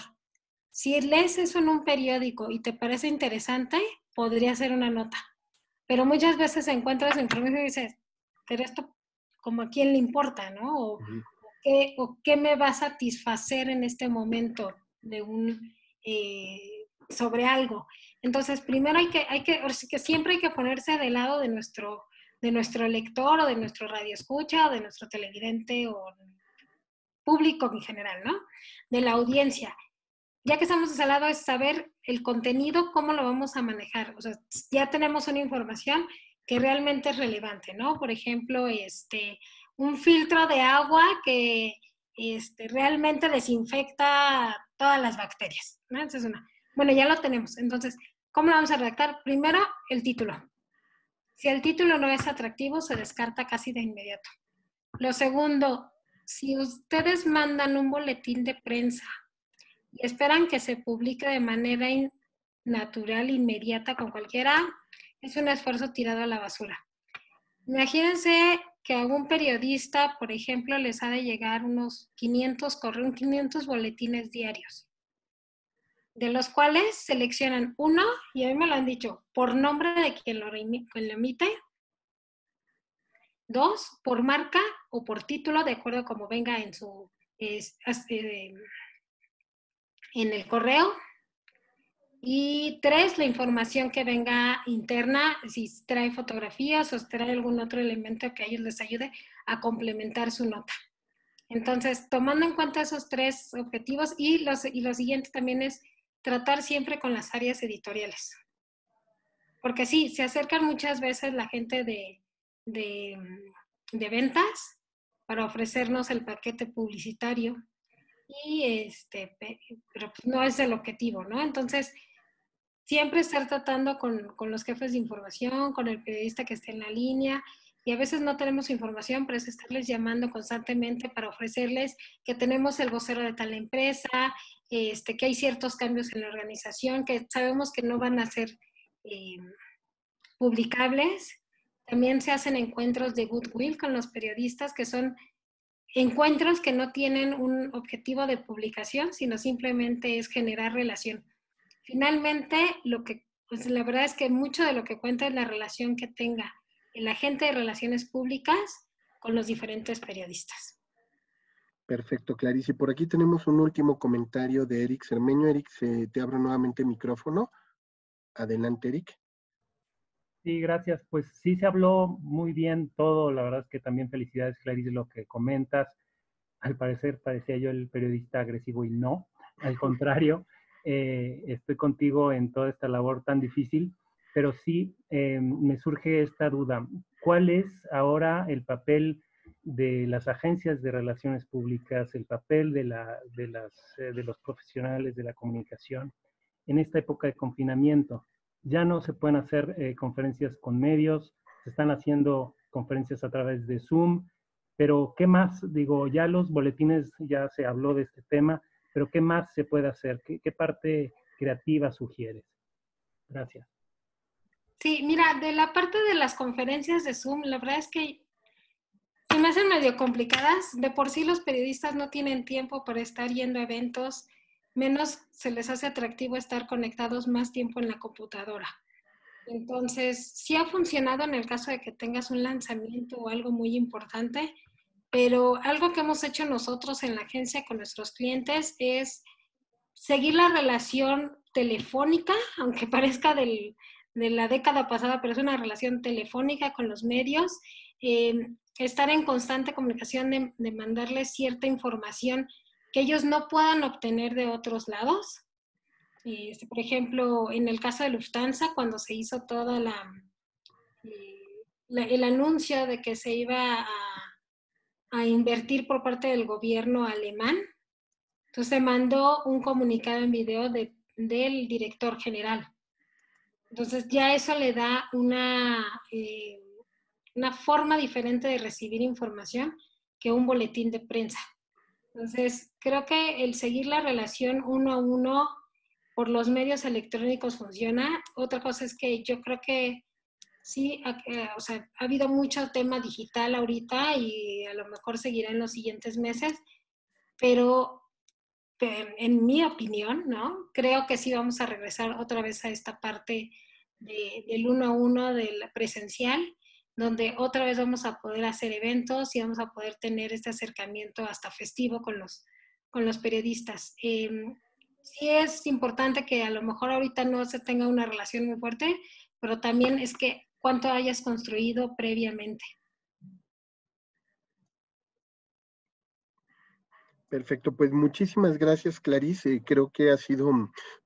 Si lees eso en un periódico y te parece interesante, podría ser una nota. Pero muchas veces encuentras información y dices, pero esto como a quién le importa, ¿no? O qué me va a satisfacer en este momento sobre algo. Entonces, primero siempre hay que ponerse del lado de nuestro lector o de nuestro radioescucha o de nuestro televidente o público en general, ¿no? De la audiencia. Ya que estamos al lado es saber el contenido, cómo lo vamos a manejar. O sea, ya tenemos una información que realmente es relevante, ¿no? Por ejemplo, un filtro de agua que realmente desinfecta todas las bacterias, ¿no? Entonces, bueno, ya lo tenemos. Entonces, ¿cómo lo vamos a redactar? Primero, el título. Si el título no es atractivo, se descarta casi de inmediato. Lo segundo, si ustedes mandan un boletín de prensa y esperan que se publique de manera natural, inmediata, con cualquiera, es un esfuerzo tirado a la basura. Imagínense que a un periodista, por ejemplo, les ha de llegar unos 500 boletines diarios, de los cuales seleccionan uno, y a mí me lo han dicho, por nombre de quien lo emite, 2, por marca o por título, de acuerdo a como venga en el correo, y 3, la información que venga interna, si trae fotografías o trae algún otro elemento que a ellos les ayude a complementar su nota. Entonces, tomando en cuenta esos 3 objetivos, y lo siguiente también es tratar siempre con las áreas editoriales. Porque sí, se acercan muchas veces la gente de ventas para ofrecernos el paquete publicitario, pero pues no es el objetivo, ¿no? Entonces, siempre estar tratando con los jefes de información, con el periodista que esté en la línea, y a veces no tenemos información, pero es estarles llamando constantemente para ofrecerles que tenemos el vocero de tal empresa, que hay ciertos cambios en la organización, que sabemos que no van a ser publicables. También se hacen encuentros de goodwill con los periodistas, que son encuentros que no tienen un objetivo de publicación, sino simplemente es generar relación. Finalmente, pues la verdad es que mucho de lo que cuenta es la relación que tenga el agente de relaciones públicas con los diferentes periodistas. Perfecto, Clarice. Y por aquí tenemos un último comentario de Eric Cermeño. Eric, te abro nuevamente el micrófono. Adelante, Eric. Sí, gracias. Pues sí se habló muy bien todo. La verdad es que también felicidades, Clarice, lo que comentas. Al parecer parecía yo el periodista agresivo y no, al contrario. estoy contigo en toda esta labor tan difícil, pero sí me surge esta duda. ¿Cuál es ahora el papel de las agencias de relaciones públicas, el papel de los profesionales de la comunicación en esta época de confinamiento? Ya no se pueden hacer conferencias con medios, se están haciendo conferencias a través de Zoom, pero ¿qué más? Digo, ya los boletines, ya se habló de este tema, pero ¿qué más se puede hacer? ¿Qué parte creativa sugieres? Gracias. Sí, mira, de la parte de las conferencias de Zoom, la verdad es que se me hacen medio complicadas. De por sí los periodistas no tienen tiempo para estar yendo a eventos, menos se les hace atractivo estar conectados más tiempo en la computadora. Entonces, sí ha funcionado en el caso de que tengas un lanzamiento o algo muy importante, pero algo que hemos hecho nosotros en la agencia con nuestros clientes es seguir la relación telefónica, aunque parezca de la década pasada, pero es una relación telefónica con los medios, estar en constante comunicación de mandarles cierta información que ellos no puedan obtener de otros lados. Por ejemplo, en el caso de Lufthansa, cuando se hizo toda el anuncio de que se iba a invertir por parte del gobierno alemán, entonces se mandó un comunicado en video del director general. Entonces ya eso le da una forma diferente de recibir información que un boletín de prensa. Entonces creo que el seguir la relación uno a uno por los medios electrónicos funciona. Otra cosa es que yo creo que sí, o sea, ha habido mucho tema digital ahorita y a lo mejor seguirá en los siguientes meses, pero en mi opinión, ¿no? Creo que sí vamos a regresar otra vez a esta parte del uno a uno, del presencial, donde otra vez vamos a poder hacer eventos y vamos a poder tener este acercamiento hasta festivo con los periodistas. Sí es importante que a lo mejor ahorita no se tenga una relación muy fuerte, pero también es que cuánto hayas construido previamente. Perfecto, pues muchísimas gracias, Clarice. Creo que ha sido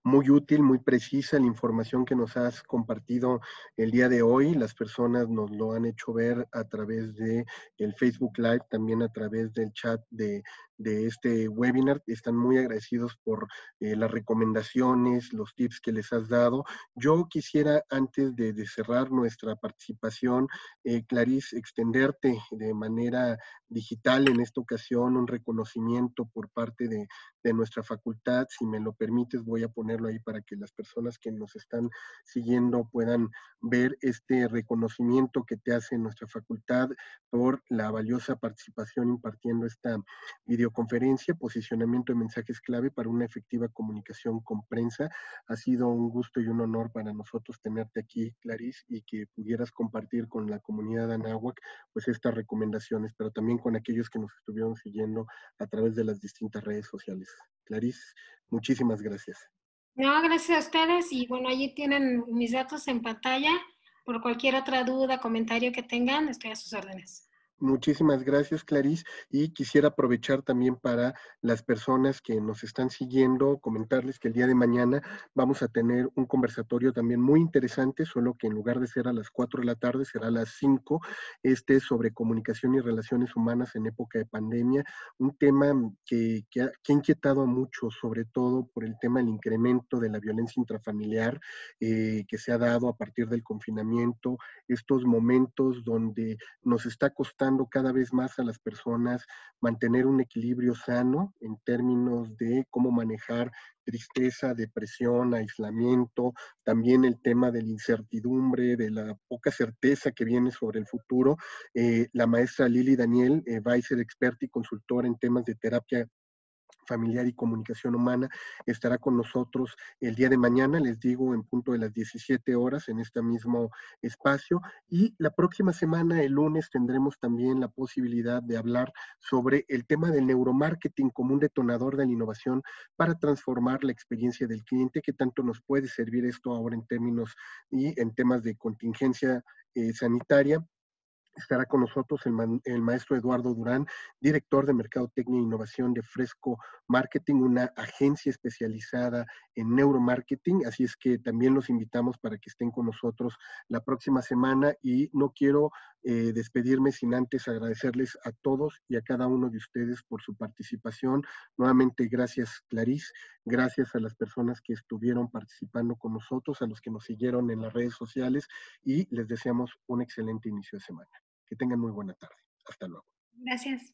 muy útil, muy precisa la información que nos has compartido el día de hoy. Las personas nos lo han hecho ver a través de el Facebook Live, también a través del chat de este webinar. Están muy agradecidos por las recomendaciones, los tips que les has dado. Yo quisiera, antes de cerrar nuestra participación, Clarice, extenderte de manera digital en esta ocasión un reconocimiento por parte de nuestra facultad. Si me lo permites, voy a ponerlo ahí para que las personas que nos están siguiendo puedan ver este reconocimiento que te hace nuestra facultad por la valiosa participación impartiendo esta videoconferencia, posicionamiento de mensajes clave para una efectiva comunicación con prensa. Ha sido un gusto y un honor para nosotros tenerte aquí, Clarice, y que pudieras compartir con la comunidad anáhuac pues estas recomendaciones, pero también con aquellos que nos estuvieron siguiendo a través de las distintas redes sociales. Clarice, muchísimas gracias. No, gracias a ustedes y bueno, allí tienen mis datos en pantalla. Por cualquier otra duda, comentario que tengan, estoy a sus órdenes. Muchísimas gracias, Clarice, y quisiera aprovechar también para las personas que nos están siguiendo, comentarles que el día de mañana vamos a tener un conversatorio también muy interesante, solo que en lugar de ser a las 4 de la tarde, será a las 5, sobre comunicación y relaciones humanas en época de pandemia, un tema que ha inquietado a muchos, sobre todo por el tema del incremento de la violencia intrafamiliar que se ha dado a partir del confinamiento, estos momentos donde nos está costando cada vez más a las personas mantener un equilibrio sano en términos de cómo manejar tristeza, depresión, aislamiento, también el tema de la incertidumbre, de la poca certeza que viene sobre el futuro. La maestra Lili Daniel va a ser experta y consultora en temas de terapia familiar y comunicación humana, estará con nosotros el día de mañana, les digo, en punto de las 17 horas en este mismo espacio, y la próxima semana, el lunes, tendremos también la posibilidad de hablar sobre el tema del neuromarketing como un detonador de la innovación para transformar la experiencia del cliente, que tanto nos puede servir esto ahora en términos y en temas de contingencia sanitaria. Estará con nosotros el maestro Eduardo Durán, director de Mercadotecnia e Innovación de Fresco Marketing, una agencia especializada en neuromarketing, así es que también los invitamos para que estén con nosotros la próxima semana, y no quiero despedirme sin antes agradecerles a todos y a cada uno de ustedes por su participación. Nuevamente, gracias Clarice, gracias a las personas que estuvieron participando con nosotros, a los que nos siguieron en las redes sociales, y les deseamos un excelente inicio de semana. Que tengan muy buena tarde. Hasta luego. Gracias.